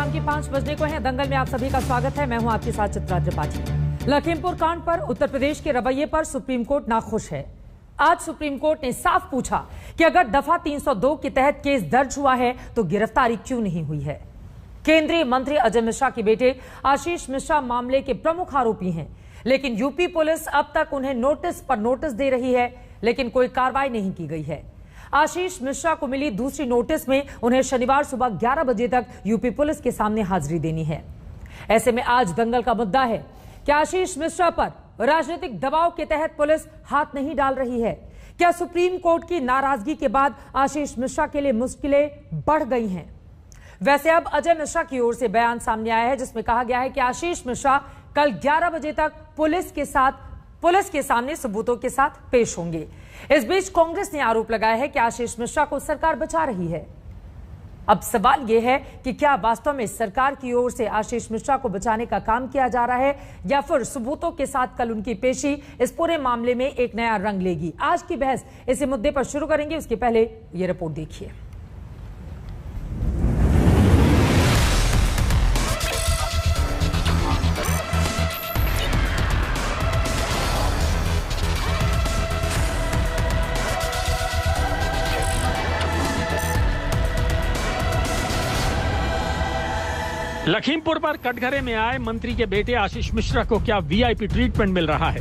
शाम की 5 बजने को है। दंगल में आप सभी का स्वागत है। मैं हूं आपके साथ चित्रा त्रिपाठी। लखीमपुर कांड पर उत्तर प्रदेश के रवैये पर सुप्रीम कोर्ट नाखुश है। आज सुप्रीम कोर्ट ने साफ पूछा कि अगर दफा 302 के तहत केस दर्ज हुआ है तो गिरफ्तारी क्यों नहीं हुई है। केंद्रीय मंत्री अजय मिश्रा के बेटे आशीष मिश्रा मामले के प्रमुख आरोपी हैं, लेकिन यूपी पुलिस अब तक उन्हें नोटिस पर नोटिस दे रही है, लेकिन कोई कार्रवाई नहीं की गई है। आशीष मिश्रा को मिली दूसरी नोटिस में उन्हें शनिवार सुबह 11 बजे तक यूपी पुलिस के सामने हाजिरी देनी है। ऐसे में आज दंगल का मुद्दा है कि आशीष मिश्रा पर राजनीतिक दबाव के तहत पुलिस हाथ नहीं डाल रही है। क्या सुप्रीम कोर्ट की नाराजगी के बाद आशीष मिश्रा के लिए मुश्किलें बढ़ गई हैं? वैसे अब अजय मिश्रा की ओर से बयान सामने आया है, जिसमें कहा गया है कि आशीष मिश्रा कल 11 बजे तक पुलिस के सामने सबूतों के साथ पेश होंगे। इस बीच कांग्रेस ने आरोप लगाया है कि आशीष मिश्रा को सरकार बचा रही है। अब सवाल यह है कि क्या वास्तव में सरकार की ओर से आशीष मिश्रा को बचाने का काम किया जा रहा है, या फिर सबूतों के साथ कल उनकी पेशी इस पूरे मामले में एक नया रंग लेगी। आज की बहस इसी मुद्दे पर शुरू करेंगे, उसके पहले यह रिपोर्ट देखिए। लखीमपुर पर कटघरे में आए मंत्री के बेटे आशीष मिश्रा को क्या वीआईपी ट्रीटमेंट मिल रहा है?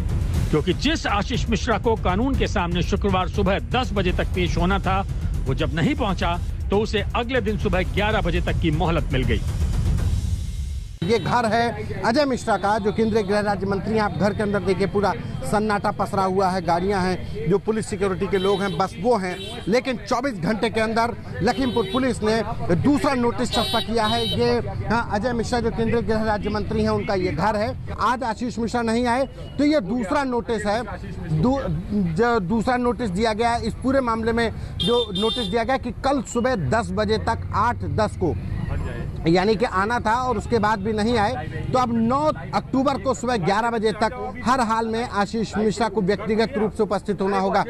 क्योंकि जिस आशीष मिश्रा को कानून के सामने शुक्रवार सुबह 10 बजे तक पेश होना था, वो जब नहीं पहुंचा तो उसे अगले दिन सुबह 11 बजे तक की मोहलत मिल गई। ये घर है अजय मिश्रा का, जो केंद्रीय गृह राज्य मंत्री हैं। आप घर के अंदर देखिए, पूरा सन्नाटा पसरा हुआ है। गाड़ियां हैं, जो पुलिस सिक्योरिटी के लोग हैं बस वो हैं। लेकिन 24 घंटे के अंदर लखीमपुर पुलिस ने दूसरा नोटिस चस्पा किया है। ये अजय मिश्रा जो केंद्रीय गृह राज्य मंत्री हैं, उनका ये घर है। आज आशीष मिश्रा नहीं आए तो ये दूसरा नोटिस है। दूसरा नोटिस दिया गया है इस पूरे मामले में। जो नोटिस दिया गया कि कल सुबह 10 बजे तक 8-10 को यानी कि आना था, और उसके बाद भी नहीं आए, तो अब 9 अक्टूबर को सुबह 11 बजे तक हर हाल में आशीष मिश्रा को व्यक्तिगत रूप से उपस्थित होना होगा।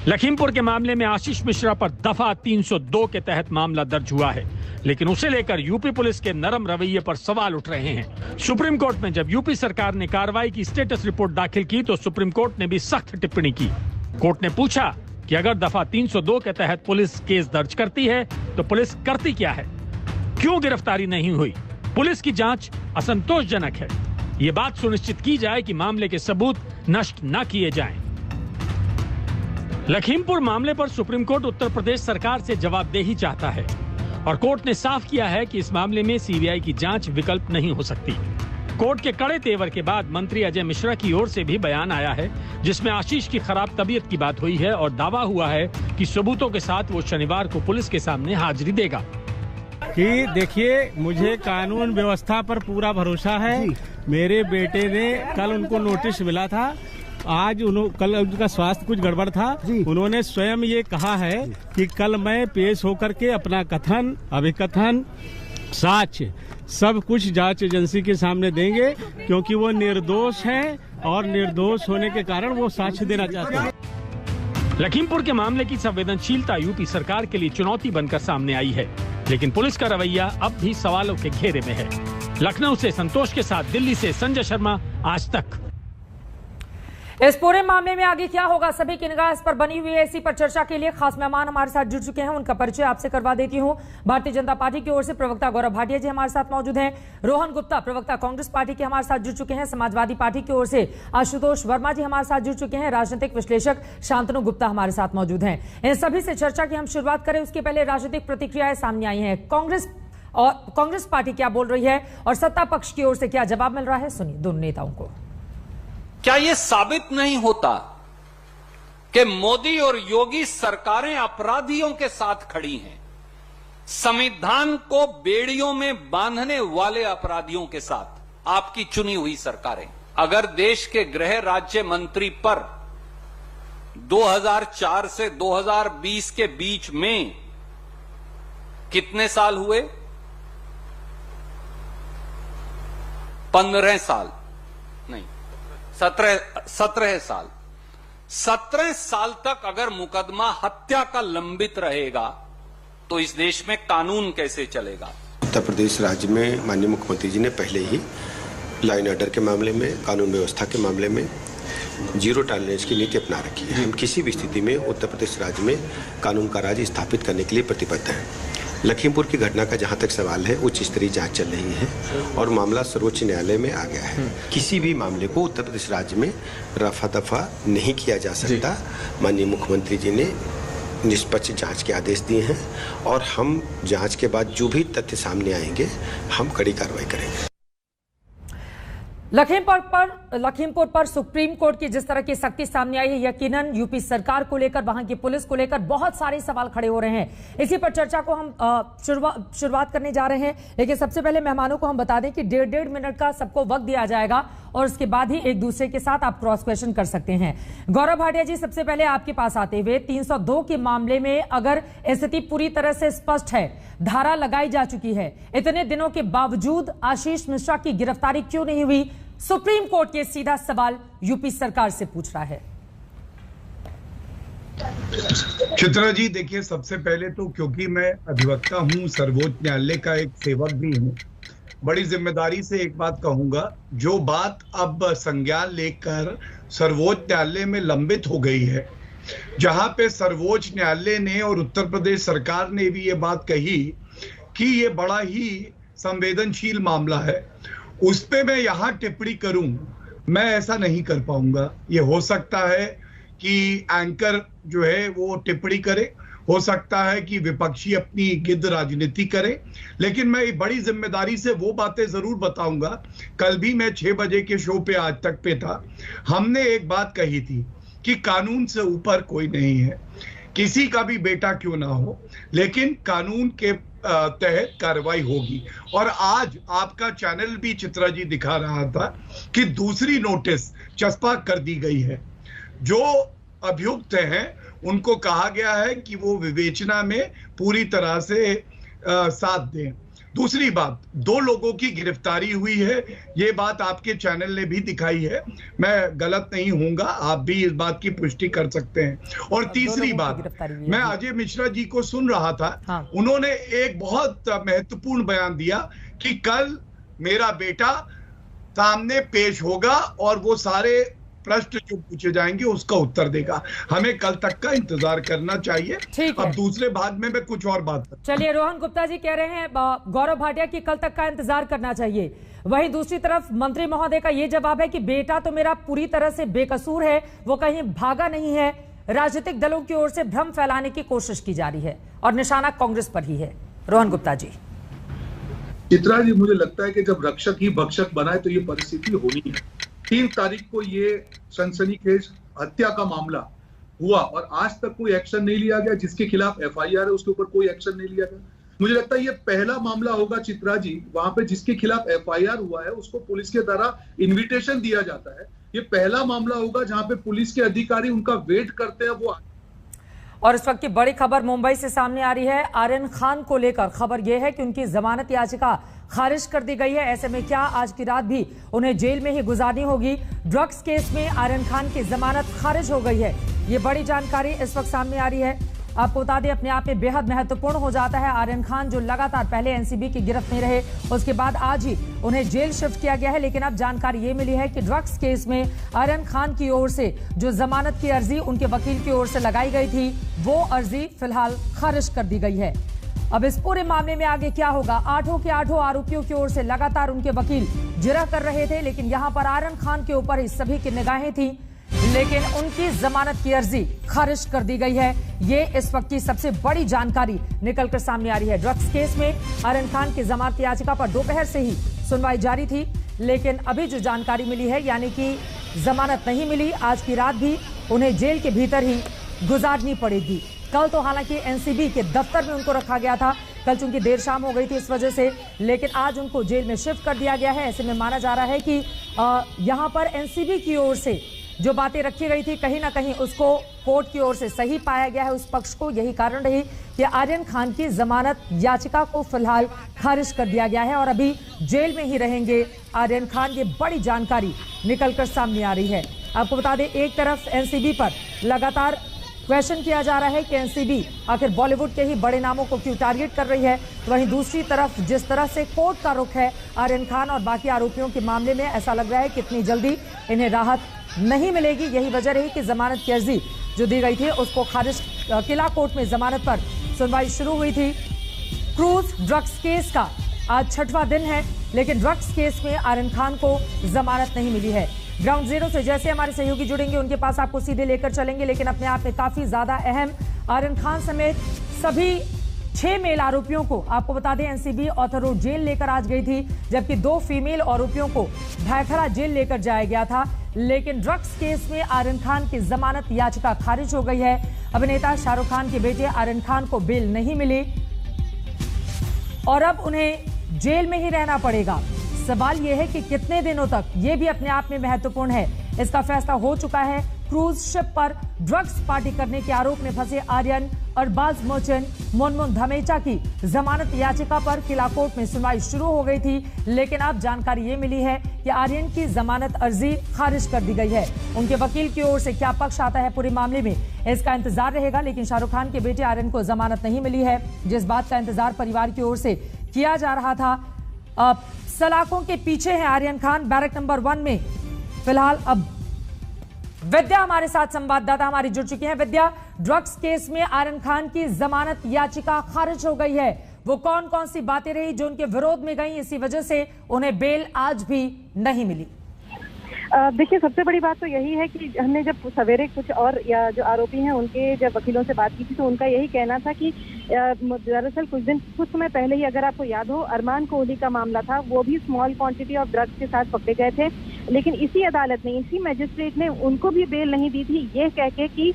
लखीमपुर के मामले में आशीष मिश्रा पर दफा 302 के तहत मामला दर्ज हुआ है, लेकिन उसे लेकर यूपी पुलिस के नरम रवैये पर सवाल उठ रहे हैं। सुप्रीम कोर्ट में जब यूपी सरकार ने कार्रवाई की स्टेटस रिपोर्ट दाखिल की तो सुप्रीम कोर्ट ने भी सख्त टिप्पणी की। कोर्ट ने पूछा कि अगर दफा 302 के तहत पुलिस केस दर्ज करती है तो पुलिस करती क्या है, क्यों गिरफ्तारी नहीं हुई? पुलिस की जांच असंतोषजनक है। ये बात सुनिश्चित की जाए कि मामले के सबूत नष्ट न किए जाएं। लखीमपुर मामले पर सुप्रीम कोर्ट उत्तर प्रदेश सरकार से जवाबदेही चाहता है, और कोर्ट ने साफ किया है कि इस मामले में सीबीआई की जांच विकल्प नहीं हो सकती। कोर्ट के कड़े तेवर के बाद मंत्री अजय मिश्रा की ओर से भी बयान आया है, जिसमें आशीष की खराब तबीयत की बात हुई है और दावा हुआ है कि सबूतों के साथ वो शनिवार को पुलिस के सामने हाजिरी देगा। कि देखिए, मुझे कानून व्यवस्था पर पूरा भरोसा है। मेरे बेटे ने कल उनको नोटिस मिला था। आज कल उनका स्वास्थ्य कुछ गड़बड़ था। उन्होंने स्वयं ये कहा है कि कल मैं पेश होकर के अपना कथन, अभिकथन, साक्ष्य सब कुछ जांच एजेंसी के सामने देंगे, क्योंकि वो निर्दोष हैं और निर्दोष होने के कारण वो साक्ष्य देना चाहते हैं। लखीमपुर के मामले की संवेदनशीलता यूपी सरकार के लिए चुनौती बनकर सामने आई है, लेकिन पुलिस का रवैया अब भी सवालों के घेरे में है। लखनऊ से संतोष के साथ दिल्ली से संजय शर्मा, आज तक। इस पूरे मामले में आगे क्या होगा, सभी की निगाह इस पर बनी हुई है। इसी पर चर्चा के लिए खास मेहमान हमारे साथ जुड़ चुके हैं, उनका परिचय आपसे करवा देती हूं। भारतीय जनता पार्टी की ओर से प्रवक्ता गौरव भाटिया जी हमारे साथ मौजूद हैं। रोहन गुप्ता प्रवक्ता कांग्रेस पार्टी के हमारे साथ जुड़ चुके हैं। समाजवादी पार्टी की ओर से आशुतोष वर्मा जी हमारे साथ जुड़ चुके हैं। राजनीतिक विश्लेषक शांतनु गुप्ता हमारे साथ मौजूद हैं। इन सभी से चर्चा की हम शुरुआत करें, उसके पहले राजनीतिक प्रतिक्रियाएं सामने आई हैं। कांग्रेस पार्टी क्या बोल रही है और सत्ता पक्ष की ओर से क्या जवाब मिल रहा है, सुनिए दोनों नेताओं को। क्या यह साबित नहीं होता कि मोदी और योगी सरकारें अपराधियों के साथ खड़ी हैं, संविधान को बेड़ियों में बांधने वाले अपराधियों के साथ आपकी चुनी हुई सरकारें? अगर देश के गृह राज्य मंत्री पर 2004 से 2020 के बीच में कितने साल हुए? 15 साल नहीं, 17 साल। 17 साल तक अगर मुकदमा हत्या का लंबित रहेगा तो इस देश में कानून कैसे चलेगा? उत्तर प्रदेश राज्य में माननीय मुख्यमंत्री जी ने पहले ही लॉ एंड ऑर्डर के मामले में, कानून व्यवस्था के मामले में जीरो टॉलरेंस की नीति अपना रखी है। हम किसी भी स्थिति में उत्तर प्रदेश राज्य में कानून का राज स्थापित करने के लिए प्रतिबद्ध हैं। लखीमपुर की घटना का जहां तक सवाल है, उच्च स्तरीय जांच चल रही है और मामला सर्वोच्च न्यायालय में आ गया है। किसी भी मामले को उत्तर प्रदेश राज्य में रफा दफा नहीं किया जा सकता। माननीय मुख्यमंत्री जी ने निष्पक्ष जांच के आदेश दिए हैं और हम जांच के बाद जो भी तथ्य सामने आएंगे हम कड़ी कार्रवाई करेंगे। लखीमपुर पर सुप्रीम कोर्ट की जिस तरह की सख्ती सामने आई है, यकीनन यूपी सरकार को लेकर, वहां की पुलिस को लेकर बहुत सारे सवाल खड़े हो रहे हैं। इसी पर चर्चा को हम शुरुआत करने जा रहे हैं, लेकिन सबसे पहले मेहमानों को हम बता दें कि 1.5 मिनट का सबको वक्त दिया जाएगा और उसके बाद ही एक दूसरे के साथ आप क्रॉस क्वेश्चन कर सकते हैं। गौरव भाटिया जी, सबसे पहले आपके पास आते हुए, 302 के मामले में अगर स्थिति पूरी तरह से स्पष्ट है, धारा लगाई जा चुकी है, इतने दिनों के बावजूद आशीष मिश्रा की गिरफ्तारी क्यों नहीं हुई? सुप्रीम कोर्ट ये सीधा सवाल यूपी सरकार से पूछ रहा है। चित्रा जी, देखिए, सबसे पहले तो क्योंकि मैं अधिवक्ता हूं, सर्वोच्च न्यायालय का एक सेवक भी हूं, बड़ी जिम्मेदारी से एक बात कहूंगा। जो बात अब संज्ञान लेकर सर्वोच्च न्यायालय में लंबित हो गई है, जहां पे सर्वोच्च न्यायालय ने और उत्तर प्रदेश सरकार ने भी ये बात कही कि ये बड़ा ही संवेदनशील मामला है, उस पे मैं यहां टिप्पणी करूं, मैं ऐसा नहीं कर पाऊंगा। ये हो सकता है कि एंकर जो है वो टिप्पणी करे, हो सकता है कि विपक्षी अपनी गिद्ध राजनीति करे, लेकिन मैं बड़ी जिम्मेदारी से वो बातें जरूर बताऊंगा। कल भी मैं 6 बजे के शो पे आज तक पे था, हमने एक बात कही थी कि कानून से ऊपर कोई नहीं है, किसी का भी बेटा क्यों ना हो, लेकिन कानून के तहत कार्रवाई होगी। और आज आपका चैनल भी, चित्रा जी, दिखा रहा था कि दूसरी नोटिस चस्पा कर दी गई है। जो अभियुक्त हैं उनको कहा गया है कि वो विवेचना में पूरी तरह से साथ दें। दूसरी बात, 2 लोगों की गिरफ्तारी हुई है, ये बात आपके चैनल ने भी दिखाई है, मैं गलत नहीं होऊंगा, आप भी इस बात की पुष्टि कर सकते हैं। और तीसरी बात, मैं अजय मिश्रा जी को सुन रहा था, उन्होंने एक बहुत महत्वपूर्ण बयान दिया कि कल मेरा बेटा सामने पेश होगा और वो सारे प्रश्न जो पूछे जाएंगे उसका उत्तर देगा। हमें कल तक का इंतजार करना चाहिए। अब दूसरे भाग में मैं कुछ और बात करूं। चलिए, रोहन गुप्ता जी कह रहे हैं गौरव भाटिया की कल तक का इंतजार करना चाहिए। वहीं दूसरी तरफ मंत्री महोदय का यह जवाब है कि बेटा तो मेरा पूरी तरह से बेकसूर है, वो कहीं भागा नहीं है, राजनीतिक दलों की ओर से भ्रम फैलाने की कोशिश की जा रही है और निशाना कांग्रेस पर ही है। रोहन गुप्ता जी। चित्रा जी, मुझे लगता है कि जब रक्षक ही भक्षक बनाए तो ये परिस्थिति होनी है। 3 तारीख को ये सनसनीखेज हत्या का मामला हुआ और आज तक कोई एक्शन नहीं लिया गया। जिसके खिलाफ FIR है उसके ऊपर कोई एक्शन नहीं लिया गया। मुझे लगता है ये पहला मामला होगा, चित्रा जी, वहां पे जिसके खिलाफ FIR हुआ है उसको पुलिस के द्वारा इन्विटेशन दिया जाता है। ये पहला मामला होगा जहां पे पुलिस के अधिकारी उनका वेट करते हैं। वो और इस वक्त की बड़ी खबर मुंबई से सामने आ रही है। आर्यन खान को लेकर खबर यह है कि उनकी जमानत याचिका खारिज कर दी गई है। ऐसे में क्या आज की रात भी उन्हें जेल में ही गुजारनी होगी? ड्रग्स केस में आर्यन खान की जमानत खारिज हो गई है, ये बड़ी जानकारी इस वक्त सामने आ रही है। आपको बता दें, अपने आप में बेहद महत्वपूर्ण हो जाता है। आर्यन खान जो लगातार पहले एनसीबी की गिरफ्त में रहे, उसके बाद आज ही उन्हें जेल शिफ्ट किया गया है। लेकिन अब जानकारी ये मिली है कि ड्रग्स केस में आर्यन खान की ओर से जो जमानत की अर्जी उनके वकील की ओर से लगाई गई थी, वो अर्जी फिलहाल खारिज कर दी गई है। अब इस पूरे मामले में आगे क्या होगा? 8 के 8 आरोपियों की ओर से लगातार उनके वकील जिरह कर रहे थे, लेकिन यहां पर आर्यन खान के ऊपर ही सभी की निगाहें थी, लेकिन उनकी जमानत की अर्जी खारिज कर दी गई है। ये इस वक्त की सबसे बड़ी जानकारी निकलकर सामने आ रही है। ड्रग्स केस में आर्यन खान की जमानत याचिका पर दोपहर से ही सुनवाई जारी थी, लेकिन अभी जो जानकारी मिली है, यानी कि जमानत नहीं मिली, आज की रात भी उन्हें जेल के भीतर ही गुजारनी पड़ेगी। कल तो हालांकि एनसीबी के दफ्तर में उनको रखा गया था, कल चूंकि देर शाम हो गई थी इस वजह से, लेकिन आज उनको जेल में शिफ्ट कर दिया गया है। ऐसे में माना जा रहा है कि यहां पर एनसीबी की ओर से जो बातें रखी गई थी, कहीं ना कहीं उसको कोर्ट की ओर से सही पाया गया है, उस पक्ष को। यही कारण रही कि आर्यन खान की जमानत याचिका को फिलहाल खारिज कर दिया गया है और अभी जेल में ही रहेंगे आर्यन खान। ये बड़ी जानकारी निकलकर सामने आ रही है। आपको बता दें, एक तरफ एनसीबी पर लगातार क्वेश्चन किया जा रहा है कि एनसीबी आखिर बॉलीवुड के ही बड़े नामों को क्यों टारगेट कर रही है। तो वहीं दूसरी तरफ जिस तरह से कोर्ट का रुख है आर्यन खान और बाकी आरोपियों के मामले में, ऐसा लग रहा है कि इतनी जल्दी इन्हें राहत नहीं मिलेगी। यही वजह रही कि जमानत की अर्जी जो दी गई थी उसको खारिज, किला कोर्ट में जमानत पर सुनवाई शुरू हुई थी। क्रूज ड्रग्स केस का आज 6वां दिन है, लेकिन ड्रग्स केस में आर्यन खान को जमानत नहीं मिली है। ग्राउंड जीरो से जैसे हमारे सहयोगी जुड़ेंगे उनके पास आपको सीधे लेकर चलेंगे, लेकिन अपने आप में काफी ज्यादा अहम आर्यन खान समेत सभी 6 मेल आरोपियों को आपको बता दें एनसीबी ऑथर रोड जेल लेकर आज गई थी, जबकि 2 फीमेल आरोपियों को भायखला जेल लेकर जाया गया था। लेकिन ड्रग्स केस में आर्यन खान की जमानत याचिका खारिज हो गई है। अभिनेता शाहरुख खान के बेटे आर्यन खान को बेल नहीं मिली और अब उन्हें जेल में ही रहना पड़ेगा। सवाल यह है कि कितने दिनों तक, यह भी अपने आप में महत्वपूर्ण है। इसका फैसला हो चुका है। क्रूज शिप पर ड्रग्स पार्टी करने के आरोप में फंसे आर्यन अरबाज मर्चेंट मुनमुन धमेचा की जमानत याचिका पर किला कोर्ट में सुनवाई शुरू हो गई थी, लेकिन अब जानकारी ये मिली है कि आर्यन की जमानत अर्जी खारिज कर दी गई है। उनके वकील की ओर से क्या पक्ष आता है पूरे मामले में, इसका इंतजार रहेगा। लेकिन शाहरुख खान के बेटे आर्यन को जमानत नहीं मिली है, जिस बात का इंतजार परिवार की ओर से किया जा रहा था। सलाखों के पीछे है आर्यन खान बैरक नंबर 1 में फिलहाल। अब विद्या हमारे साथ संवाददाता हमारी जुड़ चुकी हैं। विद्या, ड्रग्स केस में आर्यन खान की जमानत याचिका खारिज हो गई है, वो कौन कौन सी बातें रही जो उनके विरोध में गई, इसी वजह से उन्हें बेल आज भी नहीं मिली? देखिए, सबसे बड़ी बात तो यही है कि हमने जब सवेरे कुछ और या जो आरोपी हैं उनके जब वकीलों से बात की थी तो उनका यही कहना था कि दरअसल कुछ समय पहले ही, अगर आपको याद हो, अरमान कोहली का मामला था, वो भी स्मॉल क्वांटिटी ऑफ ड्रग्स के साथ पकड़े गए थे, लेकिन इसी अदालत ने, इसी मैजिस्ट्रेट ने उनको भी बेल नहीं दी थी, ये कह के कि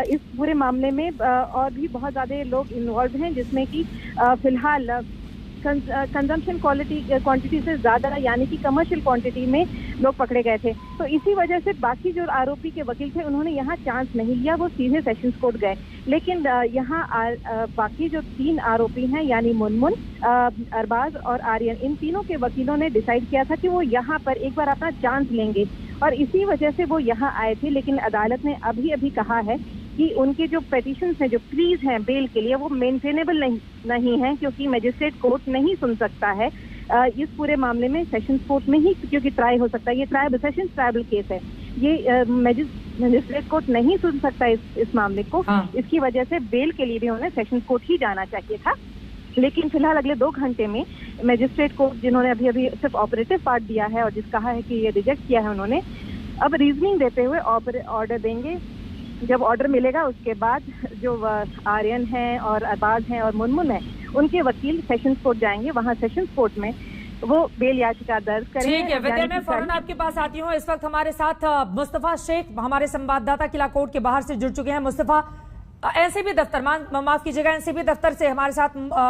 इस पूरे मामले में और भी बहुत ज्यादा लोग इन्वॉल्व हैं, जिसमें कि फिलहाल कंजम्पशन क्वांटिटी से ज्यादा यानी कि कमर्शियल क्वांटिटी में लोग पकड़े गए थे। तो इसी वजह से बाकी जो आरोपी के वकील थे उन्होंने यहाँ चांस नहीं लिया, वो सीधे सेशंस कोर्ट गए। लेकिन यहाँ बाकी जो 3 आरोपी हैं यानी मुनमुन, अरबाज और आर्यन, इन तीनों के वकीलों ने डिसाइड किया था कि वो यहाँ पर एक बार अपना चांस लेंगे और इसी वजह से वो यहाँ आए थे। लेकिन अदालत ने अभी कहा है कि उनके जो पेटिशंस हैं, जो प्लीज हैं बेल के लिए, वो मेंटेनेबल नहीं है, क्योंकि मजिस्ट्रेट कोर्ट नहीं सुन सकता है इस पूरे मामले में, सेशंस कोर्ट में ही क्योंकि ट्राई हो सकता है। ये सेशंस ट्राइबल केस है, ये मजिस्ट्रेट कोर्ट नहीं सुन सकता इस मामले को। इसकी वजह से बेल के लिए भी उन्हें सेशंस कोर्ट ही जाना चाहिए था। लेकिन फिलहाल अगले 2 घंटे में मजिस्ट्रेट कोर्ट, जिन्होंने अभी सिर्फ ऑपरेटिव पार्ट दिया है और जिस कहा है कि ये रिजेक्ट किया है उन्होंने, अब रीजनिंग देते हुए ऑर्डर देंगे। जब ऑर्डर मिलेगा उसके बाद जो आर्यन हैं और अरबाज हैं और मुनमुन हैं, उनके वकील सेशंस कोर्ट जाएंगे, वहां सेशंस कोर्ट में वो बेल याचिका दर्ज करेंगे। ठीक है विद्या, मैं फौरन आपके पास आती हूँ। इस वक्त हमारे साथ मुस्तफा शेख, हमारे संवाददाता किला कोर्ट के बाहर से जुड़ चुके हैं। मुस्तफा, एनसीबी दफ्तर, माफ कीजिएगा, एनसीबी दफ्तर से हमारे साथ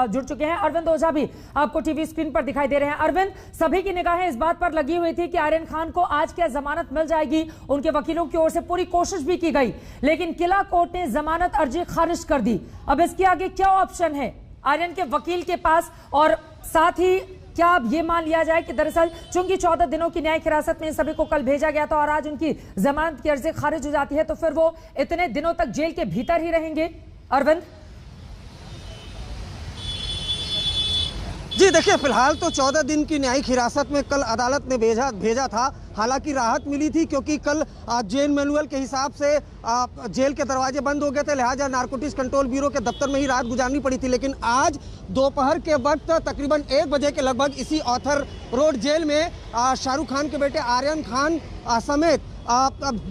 जुड़ चुके हैं। अरविंद ओझा भी आपको टीवी स्क्रीन पर दिखाई दे रहे हैं। अरविंद, सभी की निगाहें इस बात पर लगी हुई थी कि आर्यन खान को आज क्या जमानत मिल जाएगी। उनके वकीलों की ओर से पूरी कोशिश भी की गई, लेकिन किला कोर्ट ने जमानत अर्जी खारिज कर दी। अब इसके आगे क्या ऑप्शन है आर्यन के वकील के पास, और साथ ही क्या अब ये मान लिया जाए कि दरअसल चूंकि 14 दिनों की न्यायिक हिरासत में सभी को कल भेजा गया था और आज उनकी जमानत की अर्जी खारिज हो जाती है, तो फिर वो इतने दिनों तक जेल के भीतर ही रहेंगे? अरविंद जी, देखिए, फिलहाल तो 14 दिन की न्यायिक हिरासत में कल अदालत ने भेजा था। हालांकि राहत मिली थी क्योंकि कल जेल मैनुअल के हिसाब से जेल के दरवाजे बंद हो गए थे, लिहाजा नारकोटिक्स कंट्रोल ब्यूरो के दफ्तर में ही रात गुजारनी पड़ी थी। लेकिन आज दोपहर के वक्त तकरीबन 1 बजे के लगभग इसी ऑथर रोड जेल में शाहरुख खान के बेटे आर्यन खान समेत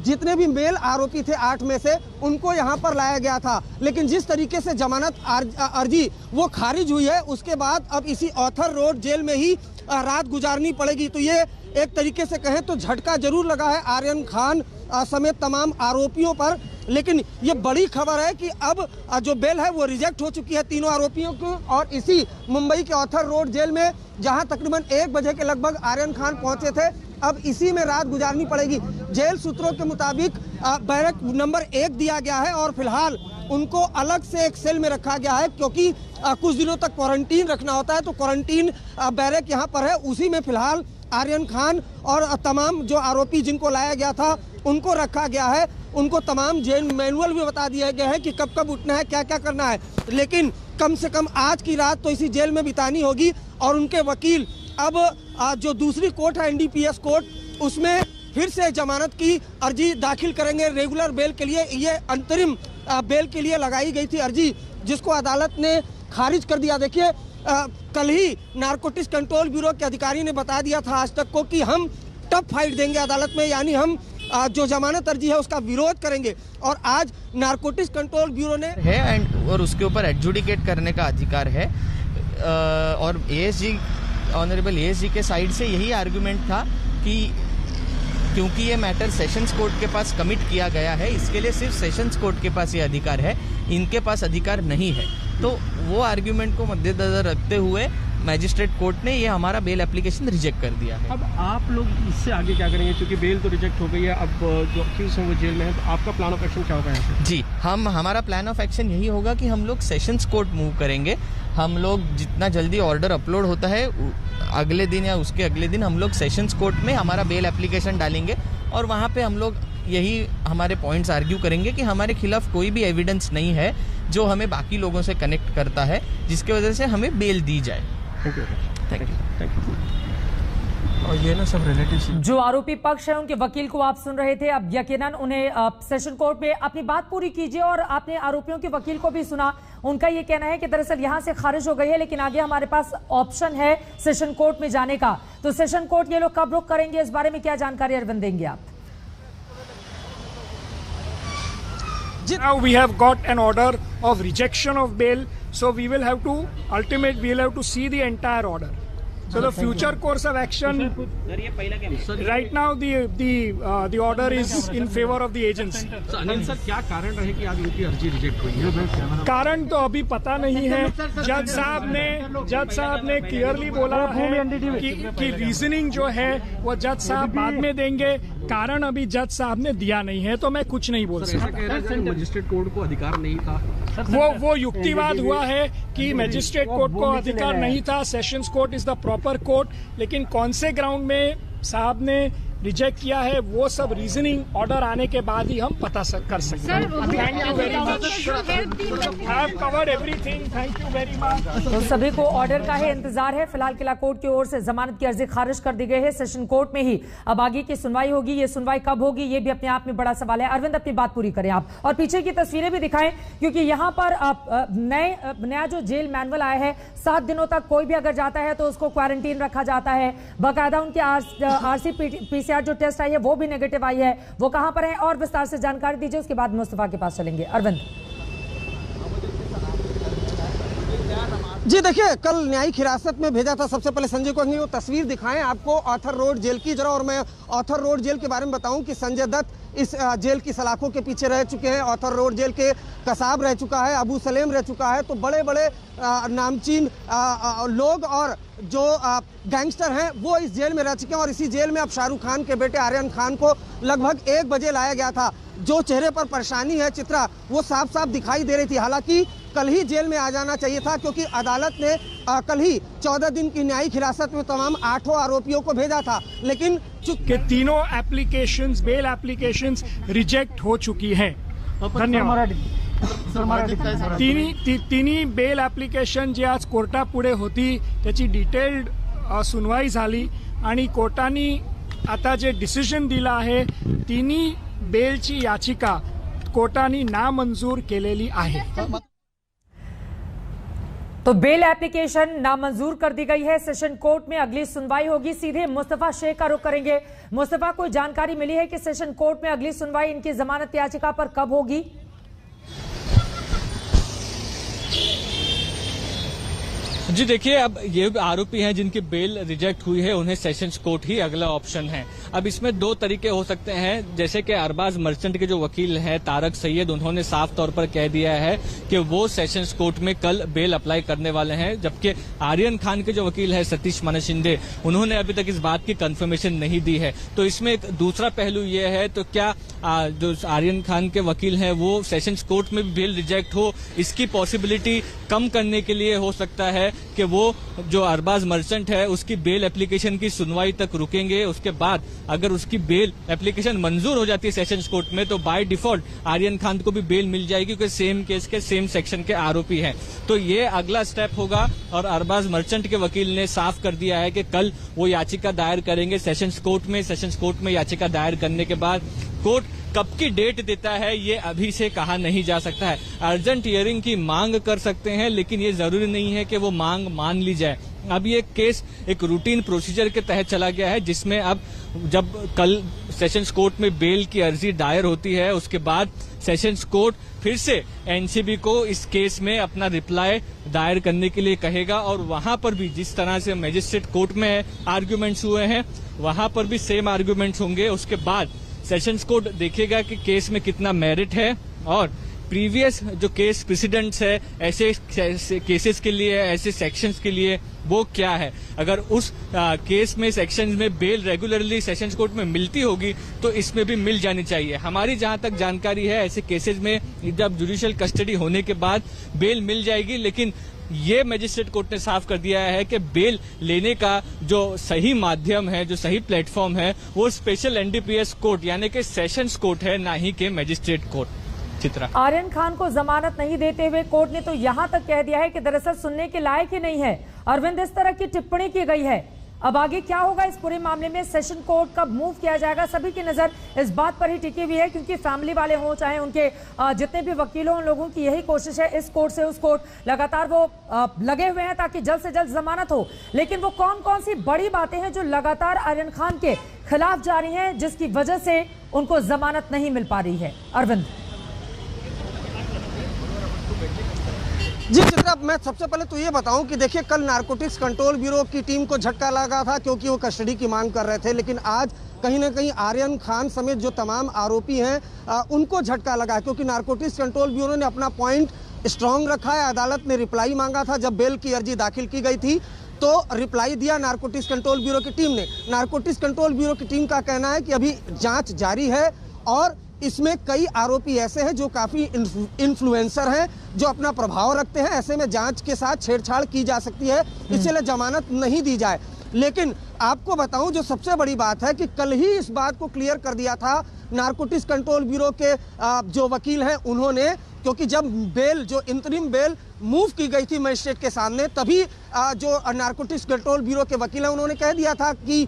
जितने भी मेल आरोपी थे 8 में से, उनको यहां पर लाया गया था। लेकिन जिस तरीके से जमानत अर्जी वो खारिज हुई है, उसके बाद अब इसी ऑथर रोड जेल में ही रात गुजारनी पड़ेगी। तो ये एक तरीके से कहें तो झटका जरूर लगा है आर्यन खान समेत तमाम आरोपियों पर। लेकिन ये बड़ी खबर है कि अब जो बेल है वो रिजेक्ट हो चुकी है तीनों आरोपियों को, और इसी मुंबई के ऑथर रोड जेल में जहां तकरीबन 1 बजे के लगभग आर्यन खान पहुंचे थे, अब इसी में रात गुजारनी पड़ेगी। जेल सूत्रों के मुताबिक बैरक नंबर 1 दिया गया है और फिलहाल उनको अलग से एक सेल में रखा गया है, क्योंकि कुछ दिनों तक क्वारंटीन रखना होता है। तो क्वारंटीन बैरक यहाँ पर है, उसी में फिलहाल आर्यन खान और तमाम जो आरोपी जिनको लाया गया था उनको रखा गया है। उनको तमाम जेल मैनुअल भी बता दिया गया है कि कब कब उठना है, क्या क्या करना है। लेकिन कम से कम आज की रात तो इसी जेल में बितानी होगी। और उनके वकील अब जो दूसरी कोर्ट है NDPS कोर्ट, उसमें फिर से जमानत की अर्जी दाखिल करेंगे रेगुलर बेल के लिए। ये अंतरिम बेल के लिए लगाई गई थी अर्जी, जिसको अदालत ने खारिज कर दिया। देखिए कल ही नारकोटिक्स कंट्रोल ब्यूरो के अधिकारी ने बता दिया था आज तक को कि हम टफ फाइट देंगे अदालत में, यानी हम जो जमानत अर्जी है उसका विरोध करेंगे। और आज नारकोटिक्स कंट्रोल ब्यूरो ने है और उसके ऊपर एडजुडिकेट करने का अधिकार है। और ASG ऑनरेबल ASG के साइड से यही आर्गुमेंट था कि क्योंकि ये मैटर सेशंस कोर्ट के पास कमिट किया गया है, इसके लिए सिर्फ सेशंस कोर्ट के पास ये अधिकार है, इनके पास अधिकार नहीं है। तो वो आर्ग्यूमेंट को मद्देनजर रखते हुए मैजिस्ट्रेट कोर्ट ने ये हमारा बेल एप्लीकेशन रिजेक्ट कर दिया है। अब आप लोग इससे आगे क्या करेंगे, क्योंकि बेल तो रिजेक्ट हो गई है, अब जो अक्यूज हैं वो जेल में है, तो आपका प्लान ऑफ एक्शन क्या होगा? जी, हमारा प्लान ऑफ एक्शन यही होगा कि हम लोग सेशंस कोर्ट मूव करेंगे। हम लोग जितना जल्दी ऑर्डर अपलोड होता है अगले दिन या उसके अगले दिन हम लोग सेशंस कोर्ट में हमारा बेल एप्लीकेशन डालेंगे और वहाँ पे हम लोग यही हमारे पॉइंट्स आर्ग्यू करेंगे कि हमारे खिलाफ कोई भी एविडेंस नहीं है जो हमें बाकी लोगों से कनेक्ट करता है, जिसकी वजह से हमें बेल दी जाए। Thank you. और ये ना सब रिलेटिव्स जो आरोपी पक्ष है उनके वकील को आप सुन रहे थे। अब यकीनन उन्हें सेशन कोर्ट में अपनी बात पूरी कीजिए। और आपने आरोपियों के वकील को भी सुना, उनका ये कहना है कि दरअसल यहां से खारिज हो गई है, लेकिन आगे हमारे पास ऑप्शन है सेशन कोर्ट में जाने का। तो सेशन कोर्ट ये लोग कब रुख करेंगे, इस बारे में क्या जानकारी अरविंद देंगे आप? Now we have got an order of rejection of bail, so we will have to see the entire order. So the future course of action right now the order is in favor of the agency. Anil sir, क्या कारण रहे कि आज उनकी अर्जी reject हुई है? कारण तो अभी पता नहीं है। जज साहब ने क्लियरली बोला है कि रीजनिंग जो है वो जज साहब बाद में देंगे। कारण अभी जज साहब ने दिया नहीं है, तो मैं कुछ नहीं बोल सकता। मजिस्ट्रेट कोर्ट को अधिकार नहीं था, वो युक्तिवाद हुआ है कि मजिस्ट्रेट कोर्ट को अधिकार नहीं था, sessions court is the proper court. लेकिन कौन से ग्राउंड में साहब ने रिजेक्ट किया है वो सब रीजनिंग ऑर्डर आने के बाद ही हम पता कर सकते हैं। Thank you very much, I have covered everything, thank you very much. तो सभी को ऑर्डर का ही इंतजार है। फिलहाल किला कोर्ट की ओर से जमानत की अर्जी खारिज कर दी गई है। सेशन कोर्ट में ही अब आगे की सुनवाई होगी। ये सुनवाई कब होगी ये भी अपने आप में बड़ा सवाल है। अरविंद, अपनी बात पूरी करें आप और पीछे की तस्वीरें भी दिखाएं, क्योंकि यहाँ पर नया जो जेल मैनुअल आया है, 7 दिनों तक कोई भी अगर जाता है तो उसको क्वारंटीन रखा जाता है। बाकायदा उनके RC-PCR जो टेस्ट आई है वो भी नेगेटिव आई है। वो कहां पर है और विस्तार से जानकारी दीजिए, उसके बाद मुस्तफा के पास चलेंगे। अरविंद जी, देखिए कल न्यायिक हिरासत में भेजा था। सबसे पहले संजय को वो तस्वीर दिखाएं आपको ऑर्थर रोड जेल की जरा। और मैं ऑर्थर रोड जेल के बारे में बताऊं कि संजय दत्त इस जेल की सलाखों के पीछे रह चुके हैं। ऑर्थर रोड जेल के कसाब रह चुका है, अबू सलेम रह चुका है। तो बड़े बड़े नामचीन लोग और जो गैंगस्टर हैं वो इस जेल में रह चुके हैं। और इसी जेल में अब शाहरुख खान के बेटे आर्यन खान को लगभग 1 बजे लाया गया था। जो चेहरे पर परेशानी है चित्रा, वो साफ साफ दिखाई दे रही थी। हालांकि कल ही जेल में आ जाना चाहिए था, क्योंकि अदालत ने कल ही 14 दिन की न्यायिक हिरासत में तमाम 8 आरोपियों को भेजा था। लेकिन के तीनों एप्लीकेशंस, बेल एप्लीकेशंस रिजेक्ट हो चुकी हैं। धन्यवाद। तिन्ही बेल एप्लीकेशन जे आज कोर्टा पुढे होती त्याची डिटेल्ड सुनवाई झाली आणि कोर्टाने आता जे डिसिजन दिलं आहे, तिन्ही बेलची याचिका कोर्टाने नामंजूर केलेली आहे। तो बेल एप्लीकेशन नामंजूर कर दी गई है। सेशन कोर्ट में अगली सुनवाई होगी। सीधे मुस्तफा शेख का रुख करेंगे। मुस्तफा, कोई जानकारी मिली है कि सेशन कोर्ट में अगली सुनवाई इनकी जमानत याचिका पर कब होगी? जी देखिए, अब ये आरोपी हैं जिनकी बेल रिजेक्ट हुई है, उन्हें सेशंस कोर्ट ही अगला ऑप्शन है। अब इसमें 2 तरीके हो सकते हैं। जैसे कि अरबाज मर्चेंट के जो वकील हैं तारक सैयद, उन्होंने साफ तौर पर कह दिया है कि वो सेशंस कोर्ट में कल बेल अप्लाई करने वाले हैं। जबकि आर्यन खान के जो वकील है सतीश मनशिंदे, उन्होंने अभी तक इस बात की कंफर्मेशन नहीं दी है। तो इसमें एक दूसरा पहलू ये है, तो क्या जो आर्यन खान के वकील हैं वो सेशंस कोर्ट में भी बेल रिजेक्ट हो, इसकी पॉसिबिलिटी कम करने के लिए हो सकता है कि वो जो अरबाज मर्चेंट है उसकी बेल एप्लीकेशन की सुनवाई तक रुकेंगे। उसके बाद अगर उसकी बेल एप्लीकेशन मंजूर हो जाती है सेशंस कोर्ट में तो बाय डिफॉल्ट आर्यन खान को भी बेल मिल जाएगी, क्योंकि सेम केस के सेम सेक्शन के आरोपी हैं। तो ये अगला स्टेप होगा और अरबाज मर्चेंट के वकील ने साफ कर दिया है कि कल वो याचिका दायर करेंगे सेशंस कोर्ट में। सेशंस कोर्ट में याचिका दायर करने के बाद कोर्ट कब की डेट देता है ये अभी से कहा नहीं जा सकता है। अर्जेंट हियरिंग की मांग कर सकते हैं, लेकिन ये जरूरी नहीं है कि वो मांग मान ली जाए। अब ये केस एक रूटीन प्रोसीजर के तहत चला गया है, जिसमें अब जब कल सेशंस कोर्ट में बेल की अर्जी दायर होती है उसके बाद सेशंस कोर्ट फिर से एनसीबी को इस केस में अपना रिप्लाई दायर करने के लिए कहेगा और वहां पर भी जिस तरह से मजिस्ट्रेट कोर्ट में आर्ग्यूमेंट्स हुए हैं वहां पर भी सेम आर्ग्यूमेंट्स होंगे। उसके बाद सेशंस कोर्ट देखेगा कि केस में कितना मेरिट है और प्रीवियस जो केस प्रेसिडेंट्स है ऐसे केसेस के लिए, ऐसे सेक्शंस के लिए वो क्या है। अगर उस केस में सेक्शंस में बेल रेगुलरली सेशंस कोर्ट में मिलती होगी तो इसमें भी मिल जानी चाहिए। हमारी जहां तक जानकारी है ऐसे केसेस में जब जुडिशियल कस्टडी होने के बाद बेल मिल जाएगी, लेकिन ये मजिस्ट्रेट कोर्ट ने साफ कर दिया है कि बेल लेने का जो सही माध्यम है, जो सही प्लेटफॉर्म है वो स्पेशल एनडीपीएस कोर्ट यानी कि सेशंस कोर्ट है, ना ही के मजिस्ट्रेट कोर्ट। चित्रा, आर्यन खान को जमानत नहीं देते हुए कोर्ट ने तो यहां तक कह दिया है कि दरअसल सुनने के लायक ही नहीं है। अरविंद, इस तरह की टिप्पणी की गई है। अब आगे क्या होगा इस पूरे मामले में? सेशन कोर्ट कब मूव किया जाएगा? सभी की नजर इस बात पर ही टिकी हुई है, क्योंकि फैमिली वाले हों चाहे उनके जितने भी वकील हों, उन लोगों की यही कोशिश है इस कोर्ट से उस कोर्ट लगातार वो लगे हुए हैं ताकि जल्द से जल्द जमानत हो। लेकिन वो कौन कौन सी बड़ी बातें हैं जो लगातार आर्यन खान के खिलाफ जारी हैं जिसकी वजह से उनको जमानत नहीं मिल पा रही है? अरविंद जी चित्रा, मैं सबसे पहले तो ये बताऊं कि देखिए कल नारकोटिक्स कंट्रोल ब्यूरो की टीम को झटका लगा था क्योंकि वो कस्टडी की मांग कर रहे थे, लेकिन आज कहीं ना कहीं आर्यन खान समेत जो तमाम आरोपी हैं उनको झटका लगा क्योंकि नारकोटिक्स कंट्रोल ब्यूरो ने अपना पॉइंट स्ट्रांग रखा है। अदालत ने रिप्लाई मांगा था जब बेल की अर्जी दाखिल की गई थी तो रिप्लाई दिया नारकोटिक्स कंट्रोल ब्यूरो की टीम ने। नारकोटिक्स कंट्रोल ब्यूरो की टीम का कहना है कि अभी जाँच जारी है और इसमें कई आरोपी ऐसे हैं जो काफी इन्फ्लुएंसर हैं, जो अपना प्रभाव रखते हैं। ऐसे में जांच के साथ छेड़छाड़ की जा सकती है, इसलिए जमानत नहीं दी जाए। लेकिन आपको बताऊं जो सबसे बड़ी बात है कि कल ही इस बात को क्लियर कर दिया था नारकोटिक्स कंट्रोल ब्यूरो के जो वकील हैं उन्होंने, क्योंकि जब बेल जो इंतरिम बेल मूव की गई थी मजिस्ट्रेट के सामने तभी जो नारकोटिक्स कंट्रोल ब्यूरो के वकील हैं उन्होंने कह दिया था कि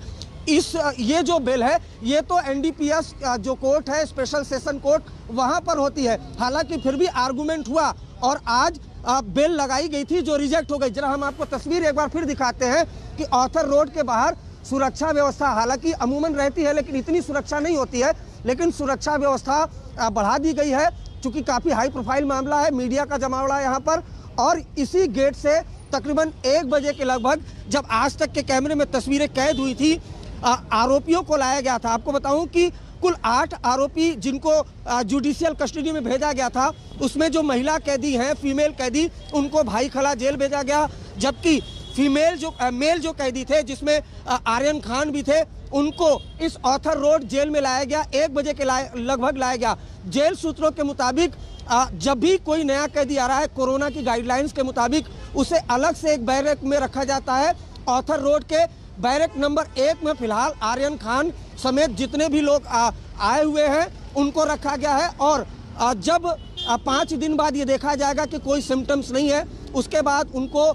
ये जो बेल है ये तो एनडीपीएस जो कोर्ट है, स्पेशल सेशन कोर्ट, वहां पर होती है। हालांकि फिर भी आर्गुमेंट हुआ और आज बेल लगाई गई थी जो रिजेक्ट हो गई। जरा हम आपको तस्वीर एक बार फिर दिखाते हैं कि ऑथर रोड के बाहर सुरक्षा व्यवस्था हालांकि अमूमन रहती है लेकिन इतनी सुरक्षा नहीं होती है, लेकिन सुरक्षा व्यवस्था बढ़ा दी गई है चूंकि काफी हाई प्रोफाइल मामला है, मीडिया का जमावड़ा है यहाँ पर। और इसी गेट से तकरीबन 1 बजे के लगभग जब आज तक के कैमरे में तस्वीरें कैद हुई थी आरोपियों को लाया गया था। आपको बताऊं कि कुल 8 आरोपी जिनको जुडिशियल कस्टडी में भेजा गया था उसमें जो महिला कैदी हैं, फीमेल कैदी, उनको भाई खला जेल भेजा गया, जबकि मेल जो कैदी थे जिसमें आर्यन खान भी थे उनको इस ऑथर रोड जेल में लाया गया। 1 बजे के लगभग लाया गया। जेल सूत्रों के मुताबिक जब भी कोई नया कैदी आ रहा है कोरोना की गाइडलाइंस के मुताबिक उसे अलग से एक बैरक में रखा जाता है। ऑथर रोड के बैरक नंबर 1 में फिलहाल आर्यन खान समेत जितने भी लोग आए हुए हैं उनको रखा गया है और जब 5 दिन बाद ये देखा जाएगा कि कोई सिम्टम्स नहीं है उसके बाद उनको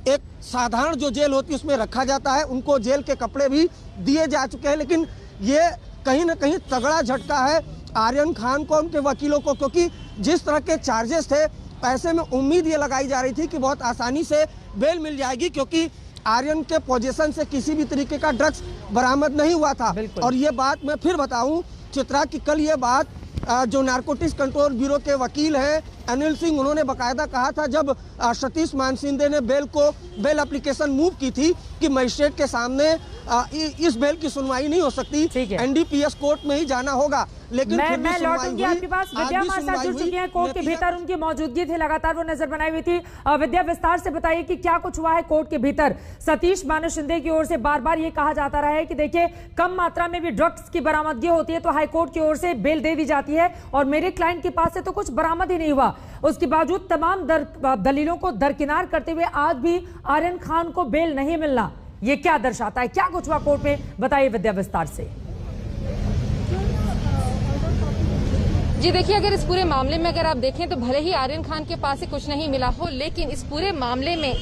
एक साधारण जो जेल होती है उसमें रखा जाता है। उनको जेल के कपड़े भी दिए जा चुके हैं, लेकिन ये कहीं ना कहीं तगड़ा झटका है आर्यन खान को, उनके वकीलों को, क्योंकि जिस तरह के चार्जेस थे ऐसे में उम्मीद ये लगाई जा रही थी कि बहुत आसानी से बेल मिल जाएगी क्योंकि आर्यन के पोजीशन से किसी भी तरीके का ड्रग्स बरामद नहीं हुआ था। और ये बात मैं फिर बताऊं चित्रा कि कल ये बात जो नारकोटिक्स कंट्रोल ब्यूरो के वकील हैं अनिल सिंह, उन्होंने बकायदा कहा था जब सतीश मानसिंदे ने बेल एप्लीकेशन मूव की थी कि मजिस्ट्रेट के सामने इस बेल की सुनवाई नहीं हो सकती, एनडीपीएस कोर्ट में ही जाना होगा। लेकिन मैं लौटूंगी आपके पास। विद्या हमारे साथ जुड़ चुकी हैं, कोर्ट के भीतर उनकी मौजूदगी थी, लगातार वो नजर बनाई हुई थी। विद्या, विस्तार से बताइए कि क्या कुछ हुआ है कोर्ट के भीतर। सतीश मानु शिंदे की ओर से बार बार ये कहा जाता रहा है कि देखिए कम मात्रा में भी ड्रग्स की बरामदगी होती है तो हाईकोर्ट की ओर से बेल दे दी जाती है और मेरे क्लाइंट के पास से तो कुछ बरामद ही नहीं हुआ। हुआ, उसके बावजूद तमाम दलीलों को दरकिनार करते हुए आज भी आर्यन खान को बेल नहीं मिलना, ये क्या दर्शाता है? क्या कुछ हुआ कोर्ट में, बताइए विद्या विस्तार से। जी देखिए, अगर इस पूरे मामले में अगर आप देखें तो भले ही आर्यन खान के पास से कुछ नहीं मिला हो, लेकिन इस पूरे मामले में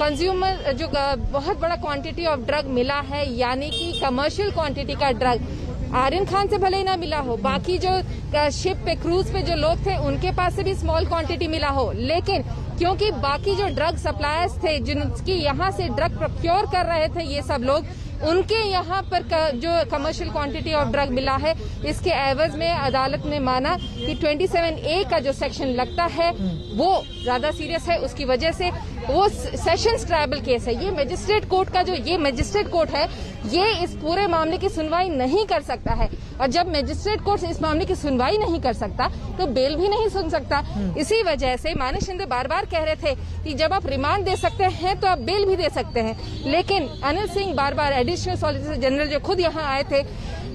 कंज्यूमर जो बहुत बड़ा क्वांटिटी ऑफ ड्रग मिला है, यानी कि कमर्शियल क्वांटिटी का ड्रग आर्यन खान से भले ही ना मिला हो, बाकी जो शिप पे क्रूज पे जो लोग थे उनके पास से भी स्मॉल क्वांटिटी मिला हो, लेकिन क्योंकि बाकी जो ड्रग सप्लायर्स थे जिनकी यहाँ से ड्रग प्रोक्योर कर रहे थे ये सब लोग, उनके यहाँ पर जो कमर्शियल क्वांटिटी ऑफ ड्रग मिला है, इसके एवज में अदालत ने माना कि 27A का जो सेक्शन लगता है वो ज्यादा सीरियस है, उसकी वजह से वो सेशंस ट्राइबल केस है। ये मजिस्ट्रेट कोर्ट का जो ये मजिस्ट्रेट कोर्ट है ये इस पूरे मामले की सुनवाई नहीं कर सकता है, और जब मजिस्ट्रेट कोर्ट इस मामले की सुनवाई नहीं कर सकता तो बेल भी नहीं सुन सकता। इसी वजह से मानस शिंदे बार बार कह रहे थे कि जब आप रिमांड दे सकते हैं तो आप बेल भी दे सकते हैं, लेकिन अनिल सिंह बार बार एडिशनल सॉलिसिटर जनरल जो खुद यहाँ आए थे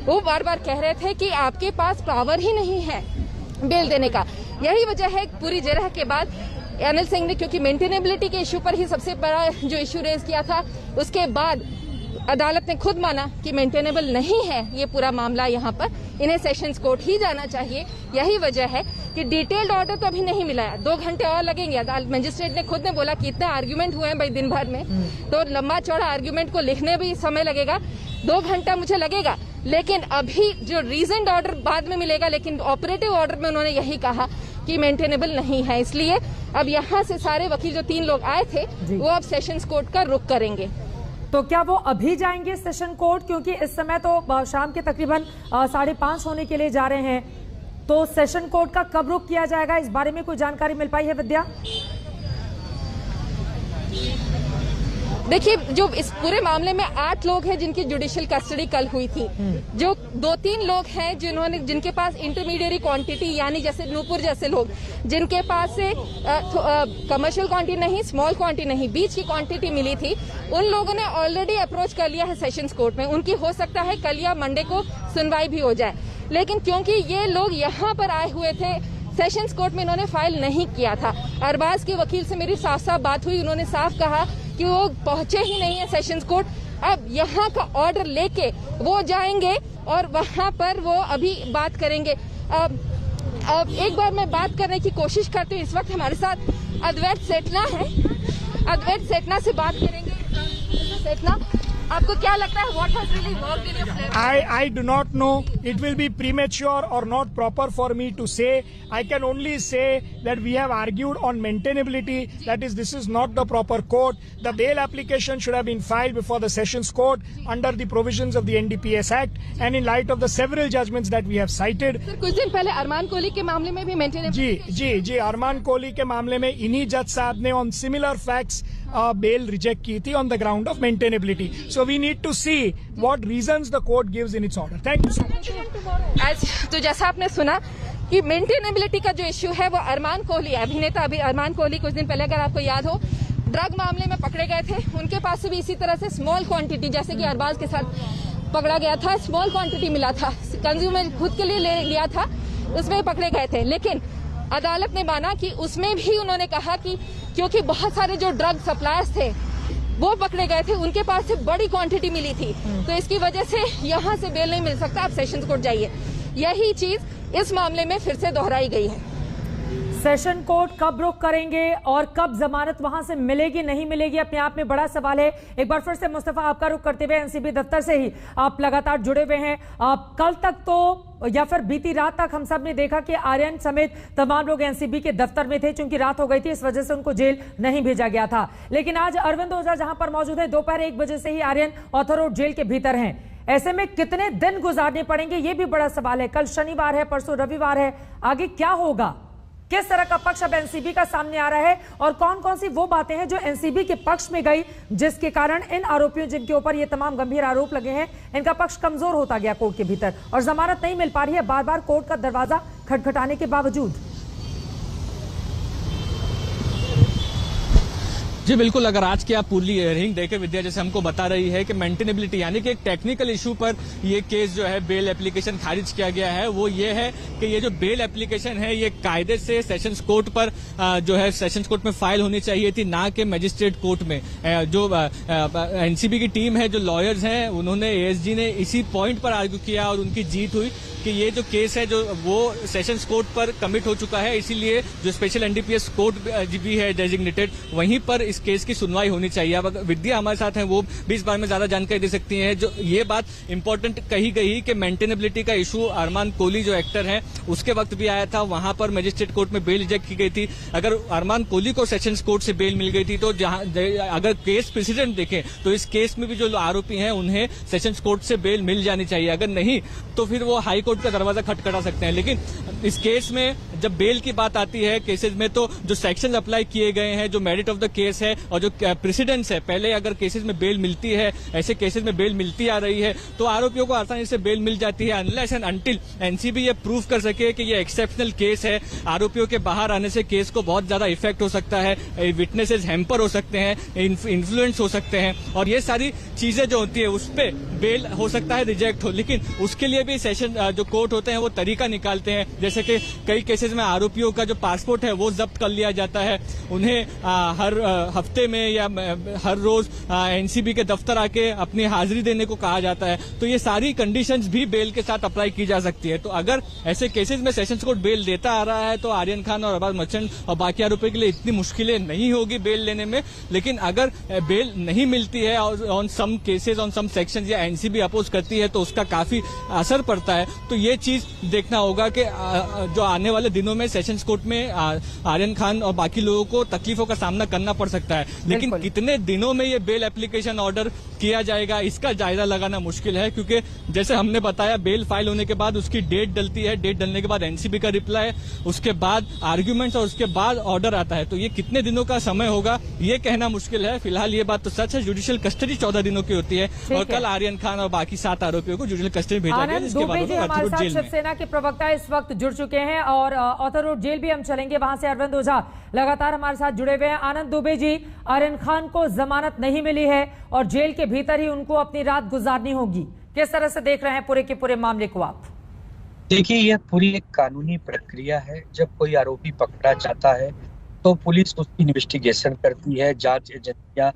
वो बार बार कह रहे थे कि आपके पास पावर ही नहीं है बेल देने का। यही वजह है पूरी जरह के बाद अनिल सिंह ने, क्योंकि मेंटेनेबिलिटी के इशू पर ही सबसे बड़ा जो इशू रेज किया था, उसके बाद अदालत ने खुद माना कि मेंटेनेबल नहीं है ये पूरा मामला, यहाँ पर इन्हें सेशंस कोर्ट ही जाना चाहिए। यही वजह है कि डिटेल्ड ऑर्डर तो अभी नहीं मिला है, 2 घंटे और लगेंगे। मजिस्ट्रेट ने खुद ने बोला कि इतना आर्ग्यूमेंट हुए हैं भाई दिन भर में, तो लंबा चौड़ा आर्ग्यूमेंट को लिखने भी समय लगेगा, 2 घंटा मुझे लगेगा, लेकिन अभी जो रीजनड ऑर्डर बाद में मिलेगा, लेकिन ऑपरेटिव ऑर्डर में उन्होंने यही कहा कि मेंटेनेबल नहीं है। इसलिए अब यहाँ से सारे वकील जो 3 लोग आए थे वो अब सेशंस कोर्ट का रुख करेंगे। तो क्या वो अभी जाएंगे सेशन कोर्ट, क्योंकि इस समय तो शाम के तकरीबन 5:30 होने के लिए जा रहे हैं, तो सेशन कोर्ट का कब रुख किया जाएगा, इस बारे में कोई जानकारी मिल पाई है विद्या? देखिए, जो इस पूरे मामले में 8 लोग हैं जिनकी जुडिशियल कस्टडी कल हुई थी, जो 2-3 लोग हैं जिनके पास इंटरमीडिएरी क्वांटिटी, यानी जैसे नूपुर जैसे लोग जिनके पास से कमर्शियल क्वांटिटी नहीं, स्मॉल क्वांटिटी नहीं, बीच की क्वांटिटी मिली थी, उन लोगों ने ऑलरेडी अप्रोच कर लिया है सेशंस कोर्ट में। उनकी हो सकता है कल या मंडे को सुनवाई भी हो जाए, लेकिन क्योंकि ये लोग यहाँ पर आए हुए थे सेशंस कोर्ट में, इन्होंने फाइल नहीं किया था। अरबाज के वकील से मेरी साफ साफ बात हुई, उन्होंने साफ कहा कि वो पहुंचे ही नहीं है सेशंस कोर्ट। अब यहाँ का ऑर्डर लेके वो जाएंगे और वहाँ पर वो अभी बात करेंगे। अब एक बार मैं बात करने की कोशिश करती हूँ, इस वक्त हमारे साथ अद्वैत सेठना है, अद्वैत सेठना से बात करेंगे। सेठना, आपको क्या लगता है, what has really worked in your favor? I do not know. It will be premature or not proper for me to say. I can only say that we have argued on maintainability. That is, this is not the proper court. The bail application should have been filed before the Sessions Court under the provisions of the NDPS Act and in light of the several judgments that we have cited. Sir, कुछ दिन पहले अरमान कोहली के मामले में भी maintainability। जी, अरमान कोहली के मामले में इन्हीं जज साहब ने on similar facts bail reject की थी on the ground of maintainability. So we need to see what reasons the court gives in its order. Thank you so much. तो जैसा आपने सुना कि मेंटेनेबिलिटी का जो इश्यू है वो अरमान कोहली, अभिनेता अरमान कोहली कुछ दिन पहले अगर आपको याद हो ड्रग मामले में पकड़े गए थे, उनके पास से भी इसी तरह से स्मॉल क्वांटिटी, जैसे कि अरबाज के साथ पकड़ा गया था, स्मॉल क्वांटिटी मिला था, कंज्यूमर खुद के लिए लिया था, उसमें पकड़े गए थे। लेकिन अदालत ने माना कि उसमें भी उन्होंने कहा कि क्योंकि बहुत सारे जो ड्रग सप्लायर्स थे वो पकड़े गए थे, उनके पास से बड़ी क्वांटिटी मिली थी, तो इसकी वजह से यहाँ से बेल नहीं मिल सकता, आप सेशंस कोर्ट जाइए। यही चीज इस मामले में फिर से दोहराई गई है। सेशन कोर्ट कब रुख करेंगे और कब जमानत वहां से मिलेगी नहीं मिलेगी, अपने आप में बड़ा सवाल है। एक बार फिर से मुस्तफा आपका रुख करते हुए, एनसीबी दफ्तर से ही आप लगातार जुड़े हुए हैं। कल तक तो या फिर बीती रात तक हम सब ने देखा कि आर्यन समेत तमाम लोग एनसीबी के दफ्तर में थे, चूंकि रात हो गई थी इस वजह से उनको जेल नहीं भेजा गया था। लेकिन आज अरविंद ओझा जहां पर मौजूद है, दोपहर 1 बजे से ही आर्यन ऑर्थर रोड जेल के भीतर हैं। ऐसे में कितने दिन गुजारने पड़ेंगे, ये भी बड़ा सवाल है। कल शनिवार है, परसों रविवार है, आगे क्या होगा, किस तरह का पक्ष अब एनसीबी का सामने आ रहा है और कौन कौन सी वो बातें हैं जो एनसीबी के पक्ष में गई, जिसके कारण इन आरोपियों जिनके ऊपर ये तमाम गंभीर आरोप लगे हैं, इनका पक्ष कमजोर होता गया कोर्ट के भीतर और जमानत नहीं मिल पा रही है बार बार कोर्ट का दरवाजा खटखटाने के बावजूद। जी बिल्कुल, अगर आज की आप पूरी हियरिंग देखें, विद्या जैसे हमको बता रही है कि मेंटेनेबिलिटी यानी कि एक टेक्निकल इशू पर ये केस जो है बेल एप्लीकेशन खारिज किया गया है, वो ये है कि ये जो बेल एप्लीकेशन है ये कायदे से सेशंस कोर्ट पर जो है सेशंस कोर्ट में फाइल होनी चाहिए थी, ना कि मजिस्ट्रेट कोर्ट में। जो एनसीबी की टीम है, जो लॉयर्स हैं, उन्होंने एएसजी ने इसी पॉइंट पर आर्ग्यू किया और उनकी जीत हुई कि ये जो केस है जो वो सेशंस कोर्ट पर कमिट हो चुका है, इसीलिए जो स्पेशल एनडीपीएस कोर्ट भी है डेजिग्नेटेड, वहीं पर इस केस की सुनवाई होनी चाहिए। अब विद्या हमारे साथ हैं, वो भी इस बारे में ज्यादा जानकारी दे सकती हैं। जो ये बात इंपॉर्टेंट कही गई कि मेंटेनेबिलिटी का इशू अरमान कोहली जो एक्टर है उसके वक्त भी आया था, वहां पर मजिस्ट्रेट कोर्ट में बेल रिजेक्ट की गई थी। अगर अरमान कोहली को सेशंस कोर्ट से बेल मिल गई थी तो जहां अगर केस प्रेसिडेंट देखें तो इस केस में भी जो आरोपी हैं उन्हें सेशंस कोर्ट से बेल मिल जानी चाहिए, अगर नहीं तो फिर वो हाई कोर्ट का दरवाजा खटखटा सकते हैं। लेकिन इस केस में जब बेल की बात आती है केसेस में, तो जो सेक्शंस अप्लाई किए गए हैं, जो मेरिट ऑफ द केस है और जो प्रेसिडेंट्स है, पहले अगर केसेस में बेल मिलती है, ऐसे केसेस में बेल मिलती आ रही है तो आरोपियों को आसानी से बेल मिल जाती है, अनलेस एंड अनटिल एनसीबी ये प्रूव कर सके कि ये एक्सेप्शनल केस है। आरोपियों के बाहर आने से केस को बहुत ज्यादा इफेक्ट हो सकता है, विटनेसेस हैम्पर हो सकते हैं, इन्फ्लुएंस हो सकते हैं, और ये सारी चीजें जो होती है उस पर बेल हो सकता है रिजेक्ट हो। लेकिन उसके लिए भी सेशन जो कोर्ट होते हैं वो तरीका निकालते हैं, जैसे कि कई केसेस में आरोपियों का जो पासपोर्ट है वो जब्त कर लिया जाता है, उन्हें हर हफ्ते में या हर रोज एनसीबी के दफ्तर आके अपनी हाजिरी देने को कहा जाता है। तो ये सारी कंडीशंस भी बेल के साथ अप्लाई की जा सकती है। तो अगर ऐसे केसेस में सेशंस कोर्ट बेल देता आ रहा है तो आर्यन खान और अरबाज मर्चेंट और बाकी आरोपियों के लिए इतनी मुश्किलें नहीं होगी बेल लेने में। लेकिन अगर बेल नहीं मिलती है on some cases, on some section, या एनसीबी अपोज करती है तो उसका काफी असर पड़ता है। तो ये चीज देखना होगा कि जो आने वाले दिनों में सेशंस कोर्ट में आर्यन खान और बाकी लोगों को तकलीफों का सामना करना पड़ सकता है। लेकिन कितने दिनों में ये बेल एप्लीकेशन ऑर्डर किया जाएगा इसका जायजा लगाना मुश्किल है, क्योंकि जैसे हमने बताया बेल फाइल होने के बाद उसकी डेट डलती है, डेट डलने के बाद एनसीबी का रिप्लाई, उसके बाद आर्ग्यूमेंट्स और उसके बाद ऑर्डर आता है। तो ये कितने दिनों का समय होगा ये कहना मुश्किल है। फिलहाल ये बात तो सच है, जुडिशियल कस्टडी 14 दिनों की होती है और कल आर्यन खान और बाकी 7 आरोपियों को जुडिशियल कस्टडी भेजा गया, जिसके बाद हमारे साथ शिवसेना के प्रवक्ता इस वक्त जुड़ चुके हैं और ऑथर रोड जेल भी हम चलेंगे, वहां से अरविंद ओझा लगातार हमारे साथ जुड़े हुए हैं। आनंद दुबे जी, आर्यन खान को जमानत नहीं मिली है और जेल के भीतर ही उनको अपनी रात गुजारनी होगी, किस तरह से देख रहे हैं पूरे के पूरे मामले को आप? देखिए, यह पूरी एक कानूनी प्रक्रिया है। जब कोई आरोपी पकड़ा जाता है तो पुलिस उसकी इन्वेस्टिगेशन करती है, जांच एजेंसियां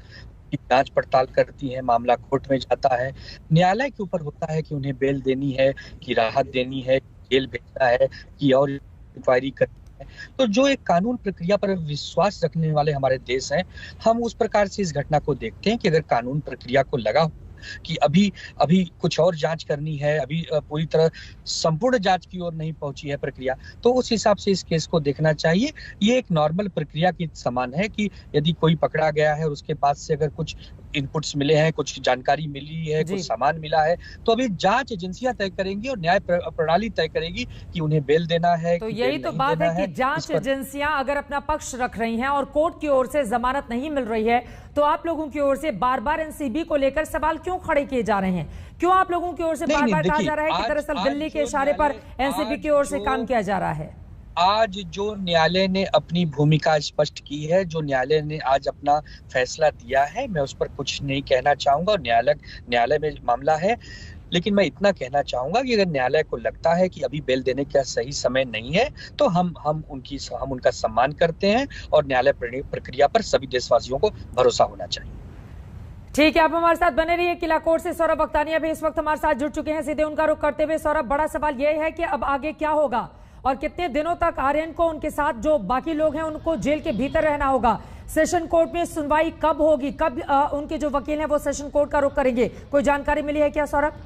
की जांच पड़ताल करती है, मामला कोर्ट में जाता है, न्यायालय के ऊपर होता है कि उन्हें बेल देनी है, कि राहत देनी है, जेल भेजना है, कि और इंक्वायरी करनी है। तो जो एक कानून प्रक्रिया पर विश्वास रखने वाले हमारे देश हैं, हम उस प्रकार से इस घटना को देखते हैं कि अगर कानून प्रक्रिया को लगा कि अभी कुछ और जांच करनी है, अभी पूरी तरह संपूर्ण जांच की ओर नहीं पहुंची है प्रक्रिया, तो उस हिसाब से इस केस को देखना चाहिए। ये एक नॉर्मल प्रक्रिया के समान है कि यदि कोई पकड़ा गया है और उसके पास से अगर कुछ इनपुट्स मिले हैं, कुछ जानकारी मिली है, कुछ सामान मिला है, तो अभी जांच एजेंसियां तय करेंगी और न्याय प्रणाली तय करेगी कि उन्हें बेल देना है। तो यही तो बात है कि जांच एजेंसियां अगर अपना पक्ष रख रही हैं और कोर्ट की ओर से जमानत नहीं मिल रही है, तो आप लोगों की ओर से बार बार एनसीबी को लेकर सवाल क्यों खड़े किए जा रहे हैं? क्यों आप लोगों की ओर से बार बार कहा जा रहा है कि दरअसल दिल्ली के इशारे पर एनसीबी की ओर से काम किया जा रहा है? आज जो न्यायालय ने अपनी भूमिका स्पष्ट की है, जो न्यायालय ने आज अपना फैसला दिया है, मैं उस पर कुछ नहीं कहना चाहूंगा। न्यायालय में मामला है, लेकिन मैं इतना कहना चाहूंगा कि अगर न्यायालय को लगता है कि अभी बेल देने का सही समय नहीं है, तो हम उनका सम्मान करते हैं और न्यायालय प्रक्रिया पर सभी देशवासियों को भरोसा होना चाहिए। ठीक है, आप हमारे साथ बने रहिए। किला कोर्ट से सौरभ बख्तानिया भी इस वक्त हमारे साथ जुड़ चुके हैं, सीधे उनका रुख करते हुए। सौरभ, बड़ा सवाल यह है कि अब आगे क्या होगा और कितने दिनों तक आर्यन को, उनके साथ जो बाकी लोग हैं, उनको जेल के भीतर रहना होगा? सेशन कोर्ट में सुनवाई कब होगी? कब उनके जो वकील हैं वो सेशन कोर्ट का रुख करेंगे? कोई जानकारी मिली है क्या सौरभ?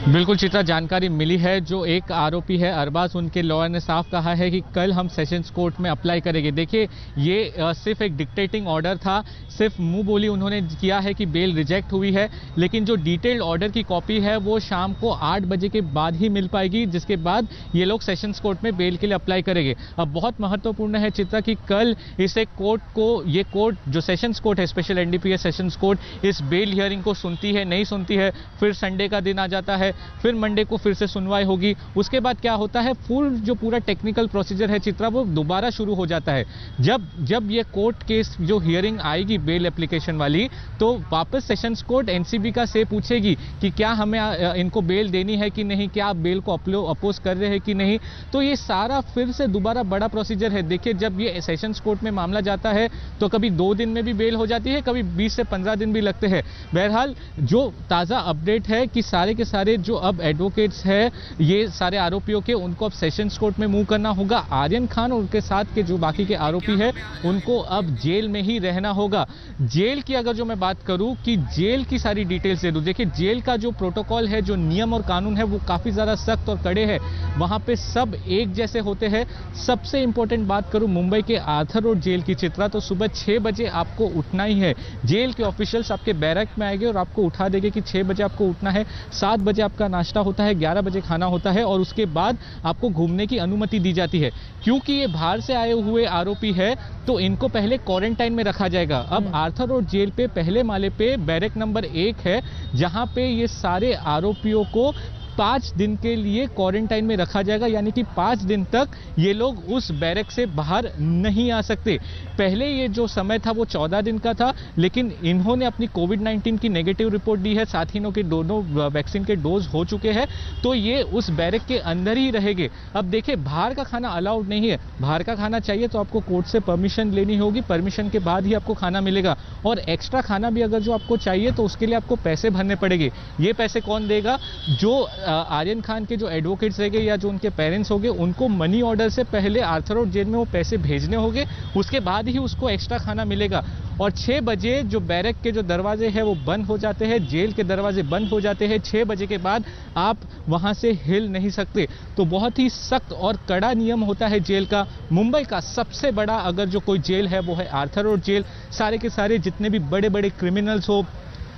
बिल्कुल चित्रा, जानकारी मिली है। जो एक आरोपी है अरबाज, उनके लॉयर ने साफ कहा है कि कल हम सेशंस कोर्ट में अप्लाई करेंगे। देखिए, ये सिर्फ एक डिक्टेटिंग ऑर्डर था, सिर्फ मुंह बोली उन्होंने किया है कि बेल रिजेक्ट हुई है, लेकिन जो डिटेल्ड ऑर्डर की कॉपी है वो शाम को 8 बजे के बाद ही मिल पाएगी, जिसके बाद ये लोग सेशंस कोर्ट में बेल के लिए अप्लाई करेंगे। अब बहुत महत्वपूर्ण है चित्रा कि कल इसे कोर्ट को, ये कोर्ट जो सेशंस कोर्ट है, स्पेशल एनडीपीएस सेशंस कोर्ट, इस बेल हियरिंग को सुनती है नहीं सुनती है, फिर संडे का दिन आ जाता है, है, फिर मंडे को फिर से सुनवाई होगी। उसके बाद क्या होता है, जो पूरा टेक्निकल प्रोसीजर है चित्रा, वो दोबारा शुरू हो जाता है। जब ये कोर्ट केस जो हियरिंग आएगी बेल एप्लीकेशन वाली, तो वापस सेशंस कोर्ट एनसीबी का से पूछेगी कि क्या हमें इनको बेल देनी है कि नहीं, क्या आप बेल को अपोज कर रहे हैं कि नहीं। तो ये सारा फिर से दोबारा बड़ा प्रोसीजर है। देखिए, जब ये सेशंस कोर्ट में मामला जाता है तो कभी 2 दिन में भी बेल हो जाती है, कभी 20 से 15 दिन भी लगते हैं। बहरहाल जो ताज़ा अपडेट है कि सारे के सारे जो अब एडवोकेट्स हैं, ये सारे आरोपियों के, उनको अब सेशंस कोर्ट में मूव करना होगा। आर्यन खान और उनके साथ के जो बाकी के आरोपी है, उनको अब जेल में ही रहना होगा। जेल की अगर जो मैं बात करूं कि जेल की सारी डिटेल्स दे दूं, देखिए जेल का जो प्रोटोकॉल है, जो नियम और कानून है, वो काफ़ी ज़्यादा सख्त और कड़े हैं। वहाँ पे सब एक जैसे होते हैं। सबसे इंपॉर्टेंट बात करूं मुंबई के आर्थर रोड जेल की चित्रा, तो सुबह 6 बजे आपको उठना ही है। जेल के ऑफिशियल्स आपके बैरक में आएंगे और आपको उठा देंगे कि 6 बजे आपको उठना है। 7 बजे आपका नाश्ता होता है, 11 बजे खाना होता है और उसके बाद आपको घूमने की अनुमति दी जाती है। क्योंकि ये बाहर से आए हुए आरोपी है, तो इनको पहले क्वारंटाइन में रखा जाएगा। अब आर्थर रोड जेल पे पहले माले पे बैरक नंबर 1 है, जहां पे ये सारे आरोपियों को 5 दिन के लिए क्वारंटाइन में रखा जाएगा, यानी कि 5 दिन तक ये लोग उस बैरक से बाहर नहीं आ सकते। पहले ये जो समय था वो 14 दिन का था, लेकिन इन्होंने अपनी कोविड-19 की नेगेटिव रिपोर्ट दी है, साथ ही इनके दोनों वैक्सीन के डोज हो चुके हैं, तो ये उस बैरक के अंदर ही रहेंगे। अब देखिए, बाहर का खाना अलाउड नहीं है। बाहर का खाना चाहिए तो आपको कोर्ट से परमिशन लेनी होगी, परमिशन के बाद ही आपको खाना मिलेगा। और एक्स्ट्रा खाना भी अगर जो आपको चाहिए तो उसके लिए आपको पैसे भरने पड़ेंगे। ये पैसे कौन देगा? जो आर्यन खान के जो एडवोकेट्स रहेंगे या जो उनके पेरेंट्स होंगे, उनको मनी ऑर्डर से पहले आर्थर रोड जेल में वो पैसे भेजने होंगे, उसके बाद ही उसको एक्स्ट्रा खाना मिलेगा। और 6 बजे जो बैरक के जो दरवाजे हैं वो बंद हो जाते हैं, जेल के दरवाजे बंद हो जाते हैं। 6 बजे के बाद आप वहां से हिल नहीं सकते। तो बहुत ही सख्त और कड़ा नियम होता है जेल का। मुंबई का सबसे बड़ा अगर जो कोई जेल है वो है आर्थर रोड जेल। सारे के सारे जितने भी बड़े बड़े क्रिमिनल्स हो,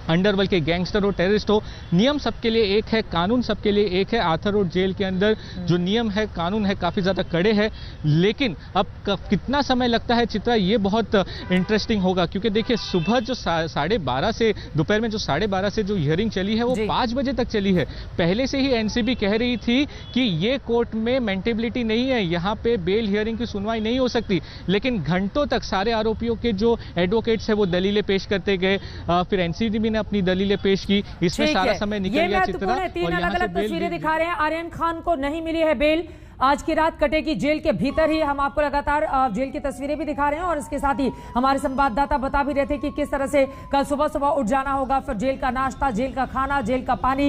अंडरवर्ल्ड के गैंगस्टर हो, टेररिस्ट हो, नियम सबके लिए एक है, कानून सबके लिए एक है। आर्थर रोड जेल के अंदर जो नियम है, कानून है, काफ़ी ज़्यादा कड़े हैं। लेकिन अब कितना समय लगता है चित्रा, ये बहुत इंटरेस्टिंग होगा। क्योंकि देखिए, सुबह जो 12:30 से दोपहर में जो 12:30 से जो हियरिंग चली है वो 5 बजे तक चली है। पहले से ही एनसीबी कह रही थी कि ये कोर्ट में मेंटेबिलिटी नहीं है, यहाँ पे बेल हियरिंग की सुनवाई नहीं हो सकती। लेकिन घंटों तक सारे आरोपियों के जो एडवोकेट्स है वो दलीलें पेश करते गए, फिर एनसीबी ने अपनी दलीलें पेश की। इसमें सारा समय निकल गया चित्रा। 3 अलग-अलग तस्वीरें दिखा रहे हैं। आर्यन खान को नहीं मिली है बेल, आज की रात कटेगी जेल के भीतर ही। हम आपको लगातार जेल की तस्वीरें भी दिखा रहे हैं और इसके साथ ही हमारे संवाददाता बता भी रहे थे कि किस तरह से कल सुबह सुबह उठ जाना होगा, फिर जेल का नाश्ता, जेल का खाना, जेल का पानी।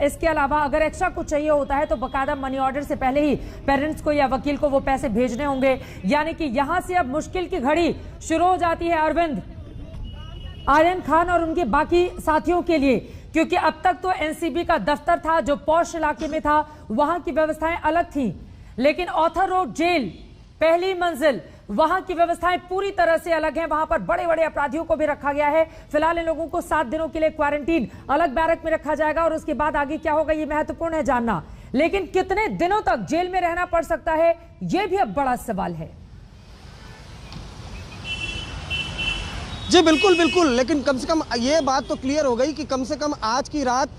इसके अलावा अगर एक्स्ट्रा कुछ चाहिए होता है तो बाकायदा मनी ऑर्डर से पहले ही पेरेंट्स को या वकील को वो पैसे भेजने होंगे। यानी कि यहां से अब मुश्किल की घड़ी शुरू हो जाती है अरविंद, आर्यन खान और उनके बाकी साथियों के लिए। क्योंकि अब तक तो एनसीबी का दफ्तर था जो पॉश इलाके में था, वहां की व्यवस्थाएं अलग थीं। लेकिन आर्थर रोड जेल पहली मंजिल, वहां की व्यवस्थाएं पूरी तरह से अलग हैं। वहां पर बड़े बड़े अपराधियों को भी रखा गया है। फिलहाल इन लोगों को 7 दिनों के लिए क्वारंटीन अलग बैरक में रखा जाएगा और उसके बाद आगे क्या होगा ये महत्वपूर्ण है जानना। लेकिन कितने दिनों तक जेल में रहना पड़ सकता है, यह भी अब बड़ा सवाल है। जी बिल्कुल बिल्कुल, लेकिन कम से कम ये बात तो क्लियर हो गई कि कम से कम आज की रात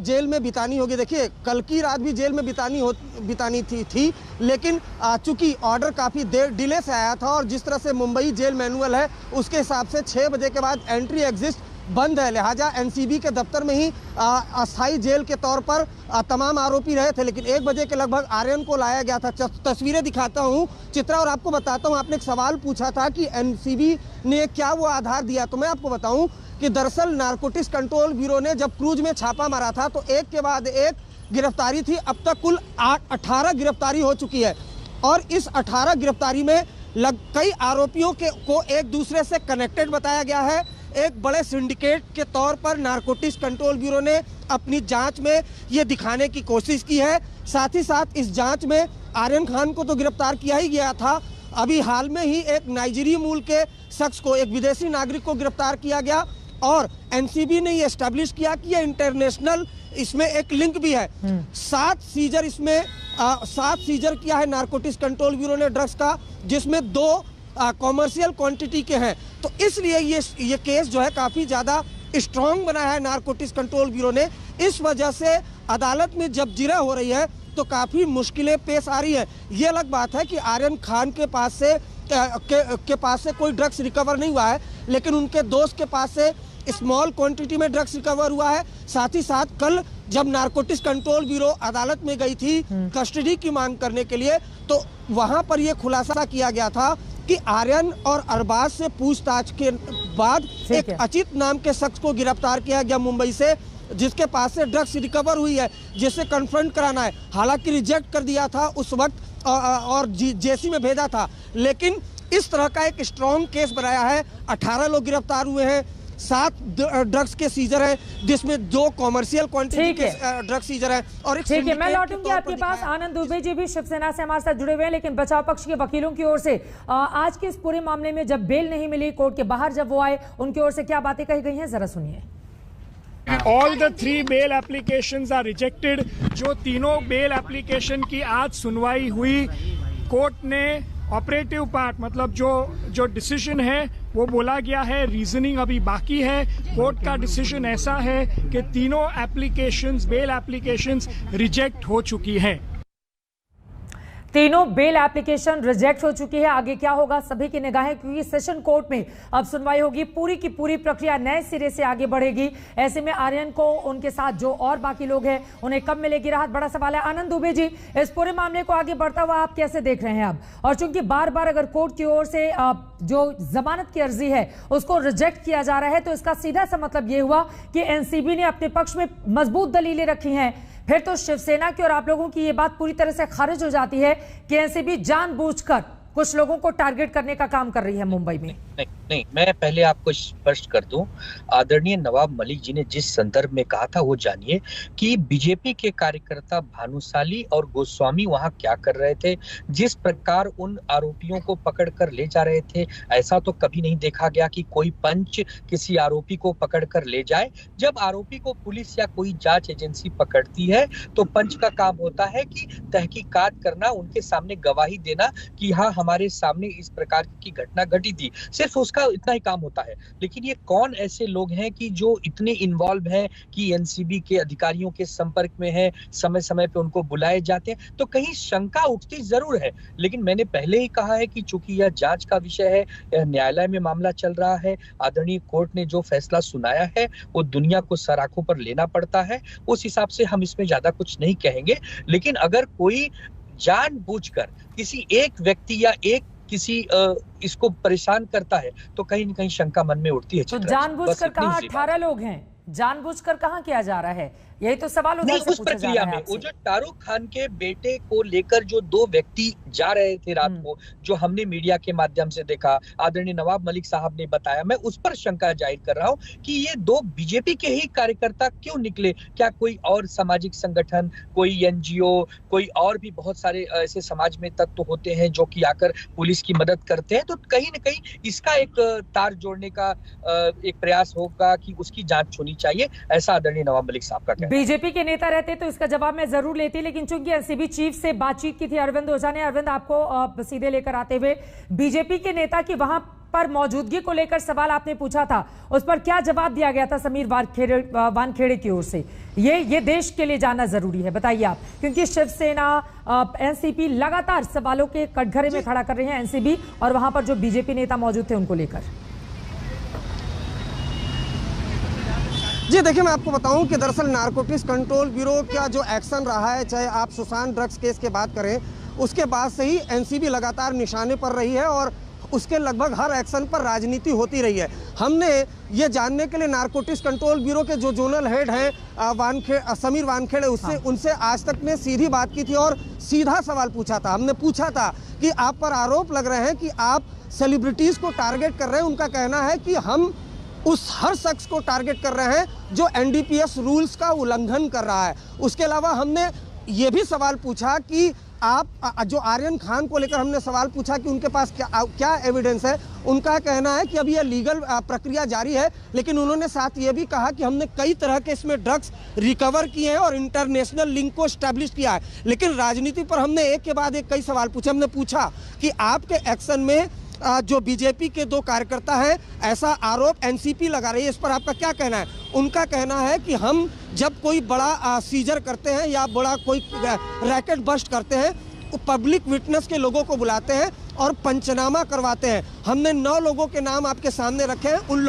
जेल में बितानी होगी। देखिए, कल की रात भी जेल में बितानी थी, लेकिन चूंकि ऑर्डर काफ़ी देर डिले से आया था और जिस तरह से मुंबई जेल मैनुअल है उसके हिसाब से 6 बजे के बाद एंट्री एग्जिट बंद है, लिहाजा एनसीबी के दफ्तर में ही अस्थायी जेल के तौर पर तमाम आरोपी रहे थे। लेकिन 1 बजे के लगभग आर्यन को लाया गया था। तस्वीरें दिखाता हूं चित्रा और आपको बताता हूं। आपने एक सवाल पूछा था कि एनसीबी ने क्या वो आधार दिया, तो मैं आपको बताऊं कि दरअसल नारकोटिक्स कंट्रोल ब्यूरो ने जब क्रूज में छापा मारा था तो एक के बाद एक गिरफ्तारी थी। अब तक कुल 18 गिरफ्तारी हो चुकी है और इस 18 गिरफ्तारी में कई आरोपियों को एक दूसरे से कनेक्टेड बताया गया है। एक बड़े सिंडिकेट के तौर पर नारकोटिक्स कंट्रोल ब्यूरो ने अपनी जांच में ये दिखाने की कोशिश की है। साथ ही साथ इस जांच में आर्यन खान को तो गिरफ्तार किया ही गया था, अभी हाल में ही एक नाइजीरिया मूल के शख्स को, एक विदेशी नागरिक को गिरफ्तार किया गया और एनसीबी ने ये एस्टेब्लिश किया कि ये इंटरनेशनल इसमें एक लिंक भी है। 7 सीजर इसमें 7 सीजर किया है नारकोटिक्स कंट्रोल ब्यूरो ने ड्रग्स का, जिसमें 2 कॉमर्शियल क्वांटिटी के हैं। तो इसलिए ये केस जो है काफ़ी ज़्यादा स्ट्रांग बनाया है नारकोटिक्स कंट्रोल ब्यूरो ने। इस वजह से अदालत में जब जिरह हो रही है तो काफी मुश्किलें पेश आ रही है। ये अलग बात है कि आर्यन खान के पास से कोई ड्रग्स रिकवर नहीं हुआ है, लेकिन उनके दोस्त के पास से स्मॉल क्वांटिटी में ड्रग्स रिकवर हुआ है। साथ ही साथ कल जब नारकोटिक्स कंट्रोल ब्यूरो अदालत में गई थी कस्टडी की मांग करने के लिए, तो वहां पर यह खुलासा किया गया था कि आर्यन और अरबाज से पूछताछ के बाद एक अचित नाम के शख्स को गिरफ्तार किया गया मुंबई से, जिसके पास से ड्रग्स रिकवर हुई है, जिसे कन्फ्रंट कराना है। हालांकि रिजेक्ट कर दिया था उस वक्त और जेसी में भेजा था, लेकिन इस तरह का एक स्ट्रॉन्ग केस बनाया है। 18 लोग गिरफ्तार हुए हैं, 7 ड्रग्स के सीजर है, जिसमें 2 कॉमर्शियल क्वांटिटी के ड्रग्स सीजर है और एक ठीक है। मैं लौटूंगी आपके पास। आनंद दुबे जी भी शिवसेना से हमारे साथ जुड़े हुए हैं, लेकिन बचाव पक्ष के वकीलों की ओर से आज के इस पूरे मामले में जब बेल नहीं मिली, कोर्ट के बाहर जब वो आए, उनकी ओर से क्या बातें कही गई हैं, जरा सुनिए। All the 3 bail applications are rejected। जो तीनों बेल एप्लीकेशन की आज सुनवाई हुई, कोर्ट ने ऑपरेटिव पार्ट मतलब जो डिसीजन है वो बोला गया है, रीजनिंग अभी बाकी है। कोर्ट का डिसीजन ऐसा है कि तीनों एप्लीकेशंस, बेल एप्लीकेशंस रिजेक्ट हो चुकी है। तीनों बेल एप्लीकेशन रिजेक्ट हो चुकी है। आगे क्या होगा सभी की निगाहें, क्योंकि सेशन कोर्ट में अब सुनवाई होगी। पूरी की पूरी प्रक्रिया नए सिरे से आगे बढ़ेगी। ऐसे में आर्यन को, उनके साथ जो और बाकी लोग हैं, उन्हें कब मिलेगी राहत, बड़ा सवाल है। आनंद दुबे जी, इस पूरे मामले को आगे बढ़ता हुआ आप कैसे देख रहे हैं अब? और चूंकि बार बार अगर कोर्ट की ओर से जो जमानत की अर्जी है उसको रिजेक्ट किया जा रहा है, तो इसका सीधा सा मतलब ये हुआ कि एनसीबी ने अपने पक्ष में मजबूत दलीलें रखी हैं। फिर तो शिवसेना की और आप लोगों की ये बात पूरी तरह से खारिज हो जाती है कि एनसीबी जानबूझकर कुछ लोगों को टारगेट करने का काम कर रही है मुंबई में। नहीं, मैं पहले आपको स्पष्ट कर दूं, आदरणीय नवाब मलिक जी ने जिस संदर्भ में कहा था वो जानिए कि बीजेपी के कार्यकर्ता भानुशाली और गोस्वामी वहां क्या कर रहे थे, जिस प्रकार उन आरोपियों को पकड़कर ले जा रहे थे, ऐसा तो कभी नहीं देखा गया कि कोई पंच किसी आरोपी को पकड़कर ले जाए। जब आरोपी को पुलिस या कोई जांच एजेंसी पकड़ती है तो पंच का काम होता है कि तहकीकात करना, उनके सामने गवाही देना कि हाँ हमारे सामने इस प्रकार की घटना घटी थी, सिर्फ उसका इतना ही काम होता है। लेकिन ये कौन ऐसे लोग हैं कि जो इतने इन्वॉल्व हैं कि एनसीबी के अधिकारियों के संपर्क में हैं, समय समय पे उनको बुलाए जाते हैं, तो कहीं शंका उठती जरूर है। लेकिन मैंने पहले ही कहा है कि चूंकि यह जांच का विषय है, न्यायालय में मामला चल रहा है, आदरणीय कोर्ट ने जो फैसला सुनाया है वो दुनिया को सर आंखों पर लेना पड़ता है। उस हिसाब से हम इसमें ज्यादा कुछ नहीं कहेंगे। लेकिन अगर कोई जानबूझकर किसी एक व्यक्ति या किसी इसको परेशान करता है तो कहीं न कहीं शंका मन में उठती है। तो जानबूझकर कहाँ 18 लोग हैं, जानबूझकर कहाँ किया जा रहा है, यही तो सवाल उधर से उस प्रक्रिया में वो जो शाहरुख खान के बेटे को लेकर जो 2 व्यक्ति जा रहे थे रात को, जो हमने मीडिया के माध्यम से देखा, आदरणीय नवाब मलिक साहब ने बताया, मैं उस पर शंका जाहिर कर रहा हूं कि ये 2 बीजेपी के ही कार्यकर्ता क्यों निकले। क्या कोई और सामाजिक संगठन, कोई एनजीओ, कोई और भी बहुत सारे ऐसे समाज में तत्व होते हैं जो कि आकर पुलिस की मदद करते हैं? तो कहीं न कहीं इसका एक तार जोड़ने का एक प्रयास होगा कि उसकी जांच होनी चाहिए, ऐसा आदरणीय नवाब मलिक साहब का कहना है। बीजेपी के नेता रहते तो इसका जवाब मैं जरूर लेती, लेकिन चूंकि एनसीबी चीफ से बातचीत की थी अरविंद ओझा ने, अरविंद आपको सीधे लेकर आते हुए, बीजेपी के नेता की वहां पर मौजूदगी को लेकर सवाल आपने पूछा था, उस पर क्या जवाब दिया गया था समीर वानखेड़े की ओर से? ये देश के लिए जानना जरूरी है, बताइए आप, क्योंकि शिवसेना एनसीपी लगातार सवालों के कटघरे में खड़ा कर रहे हैं एनसीबी और वहां पर जो बीजेपी नेता मौजूद थे उनको लेकर। जी देखिए, मैं आपको बताऊं कि दरअसल नारकोटिक्स कंट्रोल ब्यूरो का जो एक्शन रहा है, चाहे आप सुशांत ड्रग्स केस की बात करें, उसके बाद से ही एनसीबी लगातार निशाने पर रही है और उसके लगभग हर एक्शन पर राजनीति होती रही है। हमने ये जानने के लिए नारकोटिक्स कंट्रोल ब्यूरो के जो जोनल हेड हैं समीर वानखेड़े, उनसे आज तक ने सीधी बात की थी और सीधा सवाल पूछा था। हमने पूछा था कि आप पर आरोप लग रहे हैं कि आप सेलिब्रिटीज को टारगेट कर रहे हैं। उनका कहना है कि हम उस हर शख्स को टारगेट कर रहे हैं जो एनडीपीएस रूल्स का उल्लंघन कर रहा है। उसके अलावा हमने ये भी सवाल पूछा कि आप जो आर्यन खान को लेकर हमने सवाल पूछा कि उनके पास क्या एविडेंस है। उनका कहना है कि अभी यह लीगल प्रक्रिया जारी है, लेकिन उन्होंने साथ ये भी कहा कि हमने कई तरह के इसमें ड्रग्स रिकवर किए हैं और इंटरनेशनल लिंक को स्टैब्लिश किया है। लेकिन राजनीति पर हमने एक के बाद एक कई सवाल पूछे। हमने पूछा कि आपके एक्शन में जो बीजेपी के 2 कार्यकर्ता हैं, ऐसा आरोप एनसीपी लगा रही है। इस पर आपका क्या कहना है? उनका कहना है कि हम जब कोई बड़ा सीजर करते हैं या बड़ा कोई रैकेट बस्ट करते हैं, पब्लिक विटनेस के लोगों को बुलाते हैं और पंचनामा करवाते हैं। हमने 9 लोगों के नाम आपके सामने रखे हैं। उन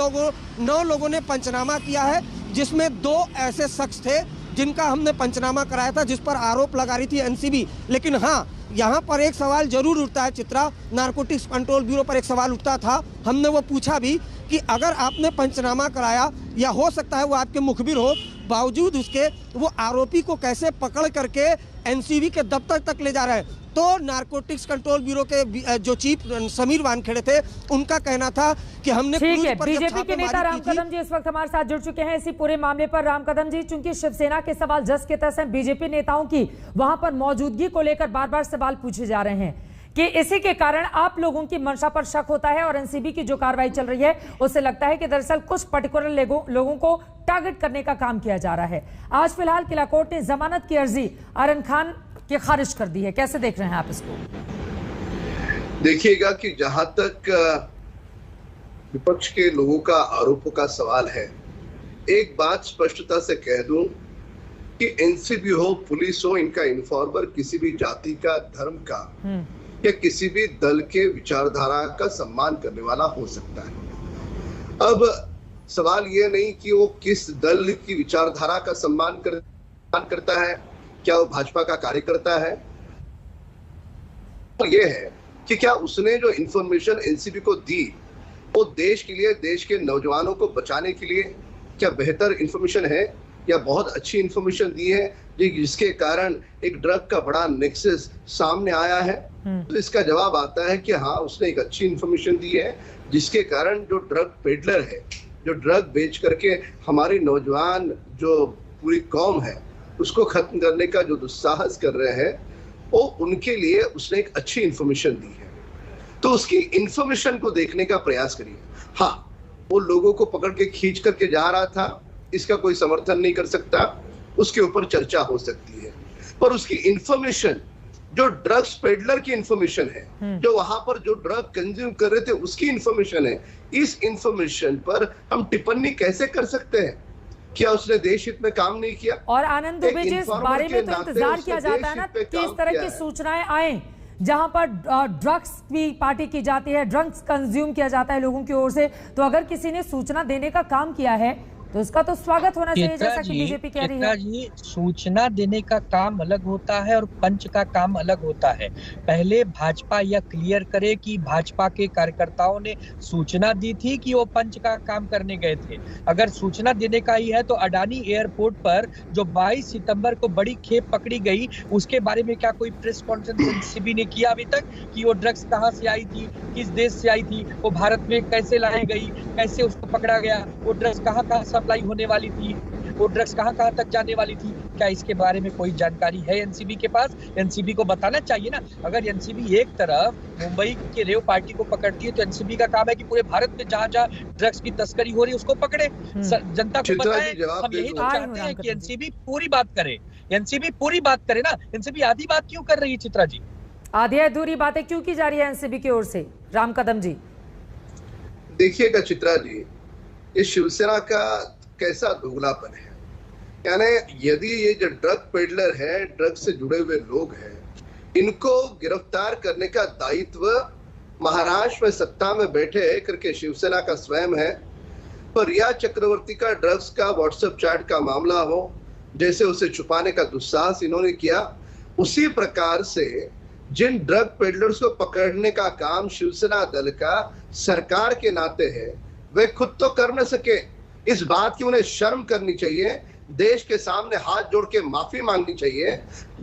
9 लोगों ने पंचनामा किया है, जिसमें 2 ऐसे शख्स थे जिनका हमने पंचनामा कराया था, जिस पर आरोप लगा रही थी एनसीबी। लेकिन हाँ, यहाँ पर एक सवाल जरूर उठता है चित्रा, नारकोटिक्स कंट्रोल ब्यूरो पर एक सवाल उठता था, हमने वो पूछा भी कि अगर आपने पंचनामा कराया या हो सकता है वो आपके मुखबिर हो, बावजूद उसके वो आरोपी को कैसे पकड़ करके एनसीबी के दफ्तर तक ले जा रहे हैं? तो नारकोटिक्स कंट्रोल ब्यूरो के जो चीफ समीर वानखेड़े थे, उनका कहना था कि हमने बीजेपी के नेता राम कदम जी इस वक्त हमारे साथ जुड़ चुके हैं इसी पूरे मामले पर। राम कदम जी, चूंकि शिवसेना के सवाल जस के तस हैं, बीजेपी नेताओं की वहां पर मौजूदगी को लेकर बार बार सवाल पूछे जा रहे हैं कि इसी के कारण आप लोगों की मंशा पर शक होता है और एनसीबी की जो कार्रवाई चल रही है उससे लगता है कि दरअसल कुछ पर्टिकुलर लोगों को टारगेट करने का काम किया जा रहा है। आज फिलहाल किला कोर्ट ने जमानत की अर्जी आर्यन खान की खारिज कर दी है, कैसे देख रहे हैं आप इसको? देखिएगा कि जहां तक विपक्ष के लोगों का आरोपों का सवाल है, एक बात स्पष्टता से कह दूं कि एनसीबी हो, पुलिस हो, इनका इन्फॉर्मर किसी भी जाति का, धर्म का या किसी भी दल के विचारधारा का सम्मान करने वाला हो सकता है। अब सवाल ये नहीं कि वो किस दल की विचारधारा का सम्मान करता है, क्या वो भाजपा का कार्यकर्ता है, और ये है कि क्या उसने जो इंफॉर्मेशन एनसीबी को दी वो देश के लिए, देश के नौजवानों को बचाने के लिए क्या बेहतर इंफॉर्मेशन है या बहुत अच्छी इंफॉर्मेशन दी है जिसके कारण एक ड्रग का बड़ा नेक्सस सामने आया है? तो इसका जवाब आता है कि हाँ, उसने एक अच्छी इंफॉर्मेशन दी है जिसके कारण जो ड्रग पेडलर है, जो ड्रग बेच करके हमारे नौजवान जो पूरी कौम है उसको खत्म करने का जो दुस्साहस कर रहे हैं, वो उनके लिए उसने एक अच्छी इंफॉर्मेशन दी है। तो उसकी इंफॉर्मेशन को देखने का प्रयास करिए। हाँ, वो लोगों को पकड़ के खींच करके जा रहा था, इसका कोई समर्थन नहीं कर सकता, उसके ऊपर चर्चा हो सकती है, पर उसकी इंफॉर्मेशन जो ड्रग्स पेडलर की इंफॉर्मेशन है, जो वहां पर जो ड्रग कंज्यूम कर रहे थे उसकी इंफॉर्मेशन है, इस इंफॉर्मेशन पर हम टिप्पणी कैसे कर सकते हैं? क्या उसने देश हित में काम नहीं किया? और आनंद दुबे जी, इस बारे में तो इंतजार किया जाता है ना कि इस तरह की सूचनाएं आए जहां पर ड्रग्स की पार्टी की जाती है, ड्रग्स कंज्यूम किया जाता है लोगों की ओर से, तो अगर किसी ने सूचना देने का काम किया है तो इसका तो स्वागत होना चाहिए, जैसा कि बीजेपी कह रही है। जी, सूचना देने का काम अलग होता है और पंच का काम अलग होता है। पहले भाजपा यह क्लियर करे कि भाजपा के कार्यकर्ताओं ने सूचना दी थी कि वो पंच का काम करने गए थे। अगर सूचना देने का ही है तो अडानी एयरपोर्ट पर जो 22 सितंबर को बड़ी खेप पकड़ी गई, उसके बारे में क्या कोई प्रेस कॉन्फ्रेंस एनसीबी ने किया अभी तक कि वो ड्रग्स कहाँ से आई थी, किस देश से आई थी, वो भारत में कैसे लाई गई, कैसे उसको पकड़ा गया, वो ड्रग्स कहाँ सप्लाई होने वाली थी, वो ड्रग्स कहां तक जाने वाली थी? क्या इसके बारे में कोई जानकारी है एनसीबी के पास? एनसीबी को बताना चाहिए ना। अगर एनसीबी एक तरफ मुंबई के रेव पार्टी को पकड़ती है तो एनसीबी का काम है कि पूरे भारत में जहां ड्रग्स की तस्करी हो रही है उसको पकड़े, जनता को बताए। हम यही तो चाहते हैं कि एनसीबी पूरी बात करे, एनसीबी पूरी बात करे ना। एनसीबी आधी बात क्यों कर रही है चित्रा जी? आधी अधूरी बातें क्यों की जा रही है एनसीबी की ओर से? राम कदम जी, देखिएगा चित्रा जी, ये शिवसेना का कैसा दोगलापन है। यानी यदि ये जो ड्रग पेडलर है, ड्रग से जुड़े हुए लोग हैं, इनको गिरफ्तार करने का दायित्व महाराष्ट्र में सत्ता में बैठे करके शिवसेना का स्वयं है, पर रिया चक्रवर्ती का ड्रग्स का व्हाट्सएप चैट का मामला हो, जैसे उसे छुपाने का दुस्साहस इन्होंने किया, उसी प्रकार से जिन ड्रग पेडलर्स को पकड़ने का काम शिवसेना दल का सरकार के नाते है, वे खुद तो कर न सके। इस बात की उन्हें शर्म करनी चाहिए, देश के सामने हाथ जोड़ के माफी मांगनी चाहिए।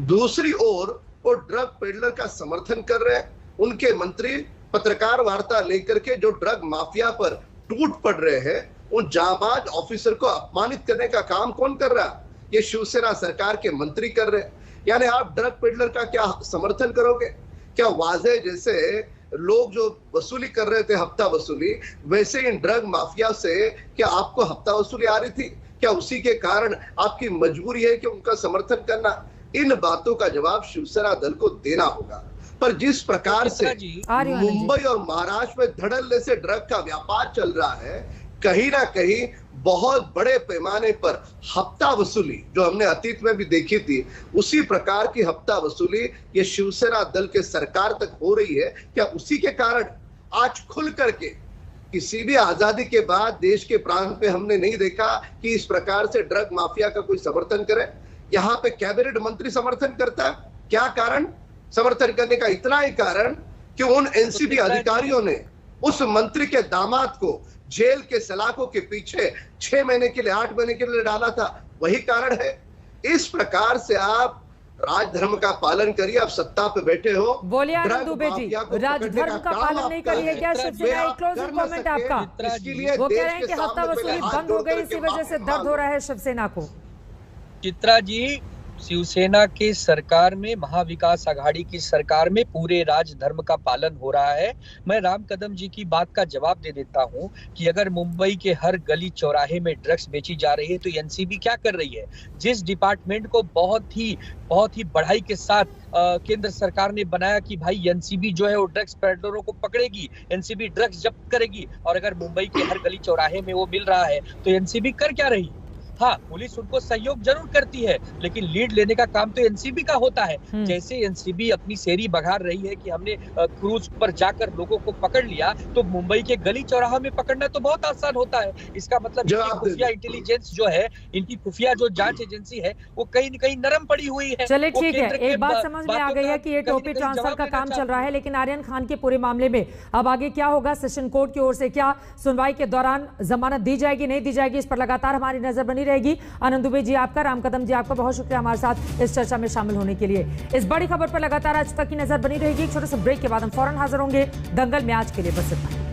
दूसरी ओर वो ड्रग पेडलर का समर्थन कर रहे हैं, उनके मंत्री पत्रकार वार्ता लेकर के जो ड्रग माफिया पर टूट पड़ रहे हैं, उन जाबाज ऑफिसर को अपमानित करने का काम कौन कर रहा है? ये शिवसेना सरकार के मंत्री कर रहे हैं। यानी आप ड्रग पेडलर का क्या समर्थन करोगे? क्या वाजे जैसे लोग जो वसूली कर रहे थे, हफ्ता वसूली, वैसे इन ड्रग माफिया से क्या आपको हफ्ता वसूली आ रही थी? क्या उसी के कारण आपकी मजबूरी है कि उनका समर्थन करना? इन बातों का जवाब शिवसेना दल को देना होगा। पर जिस प्रकार से मुंबई और महाराष्ट्र में धड़ल्ले से ड्रग का व्यापार चल रहा है, कहीं ना कहीं बहुत बड़े पैमाने पर हफ्ता वसूली जो हमने अतीत में भी देखी थी, उसी प्रकार की हफ्ता वसूली ये शिवसेना दल के सरकार तक हो रही है। क्या उसी के कारण आज खुल करके किसी भी आजादी के बाद देश के प्रांत पे हमने नहीं देखा कि इस प्रकार से ड्रग माफिया का कोई समर्थन करे? यहाँ पे कैबिनेट मंत्री समर्थन करता है। क्या कारण समर्थन करने का? इतना ही कारण कि उन एनसीबी अधिकारियों ने उस मंत्री के दामाद को जेल के सलाखों के पीछे 6 महीने के लिए 8 महीने के लिए डाला था, वही कारण है। इस प्रकार से आप राजधर्म का पालन करिए। आप सत्ता पे बैठे हो, बोलिए आनंद दुबे जी, राजधर्म का पालन नहीं करिए क्या शिवसेना? एक क्लोजिंग कमेंट आपका। वो कह रहे हैं कि हफ्ता वसूली बंद हो गई, इसी वजह से दर्द हो रहा है शिवसेना को। चित्रा जी, शिवसेना के सरकार में, महाविकास आघाड़ी की सरकार में पूरे राजधर्म का पालन हो रहा है। मैं राम कदम जी की बात का जवाब दे देता हूं कि अगर मुंबई के हर गली चौराहे में ड्रग्स बेची जा रही है तो एनसीबी क्या कर रही है? जिस डिपार्टमेंट को बहुत ही बढ़ाई के साथ केंद्र सरकार ने बनाया कि भाई एनसीबी जो है वो ड्रग्स पेडलरों को पकड़ेगी, एनसीबी ड्रग्स जब्त करेगी, और अगर मुंबई के हर गली चौराहे में वो मिल रहा है तो एनसीबी कर क्या रही है? हाँ, पुलिस उनको सहयोग जरूर करती है, लेकिन लीड लेने का काम तो एनसीबी का होता है। जैसे एनसीबी अपनी सेरी बघार रही है कि हमने क्रूज पर जाकर लोगों को पकड़ लिया, तो मुंबई के गली चौराहा में पकड़ना तो बहुत आसान होता है। इसका मतलब खुफिया इंटेलिजेंस जो है, इनकी खुफिया जो जांच एजेंसी है, वो कहीं न कहीं नरम पड़ी हुई है। चलिए ठीक है, एक बात समझ में आ गई है कि ये टोपी ट्रांसफर का काम चल रहा है, लेकिन आर्यन खान के पूरे मामले में अब आगे क्या होगा? सेशन कोर्ट की ओर से क्या सुनवाई के दौरान जमानत दी जाएगी, नहीं दी जाएगी, इस पर लगातार हमारी नजर बनी रहेगी। आनंद दुबे जी आपका, राम कदम जी आपका बहुत शुक्रिया हमारे साथ इस चर्चा में शामिल होने के लिए। इस बड़ी खबर पर लगातार आज तक की नजर बनी रहेगी। एक छोटे से ब्रेक के बाद हम फौरन हाजिर होंगे। दंगल में आज के लिए बस इतना।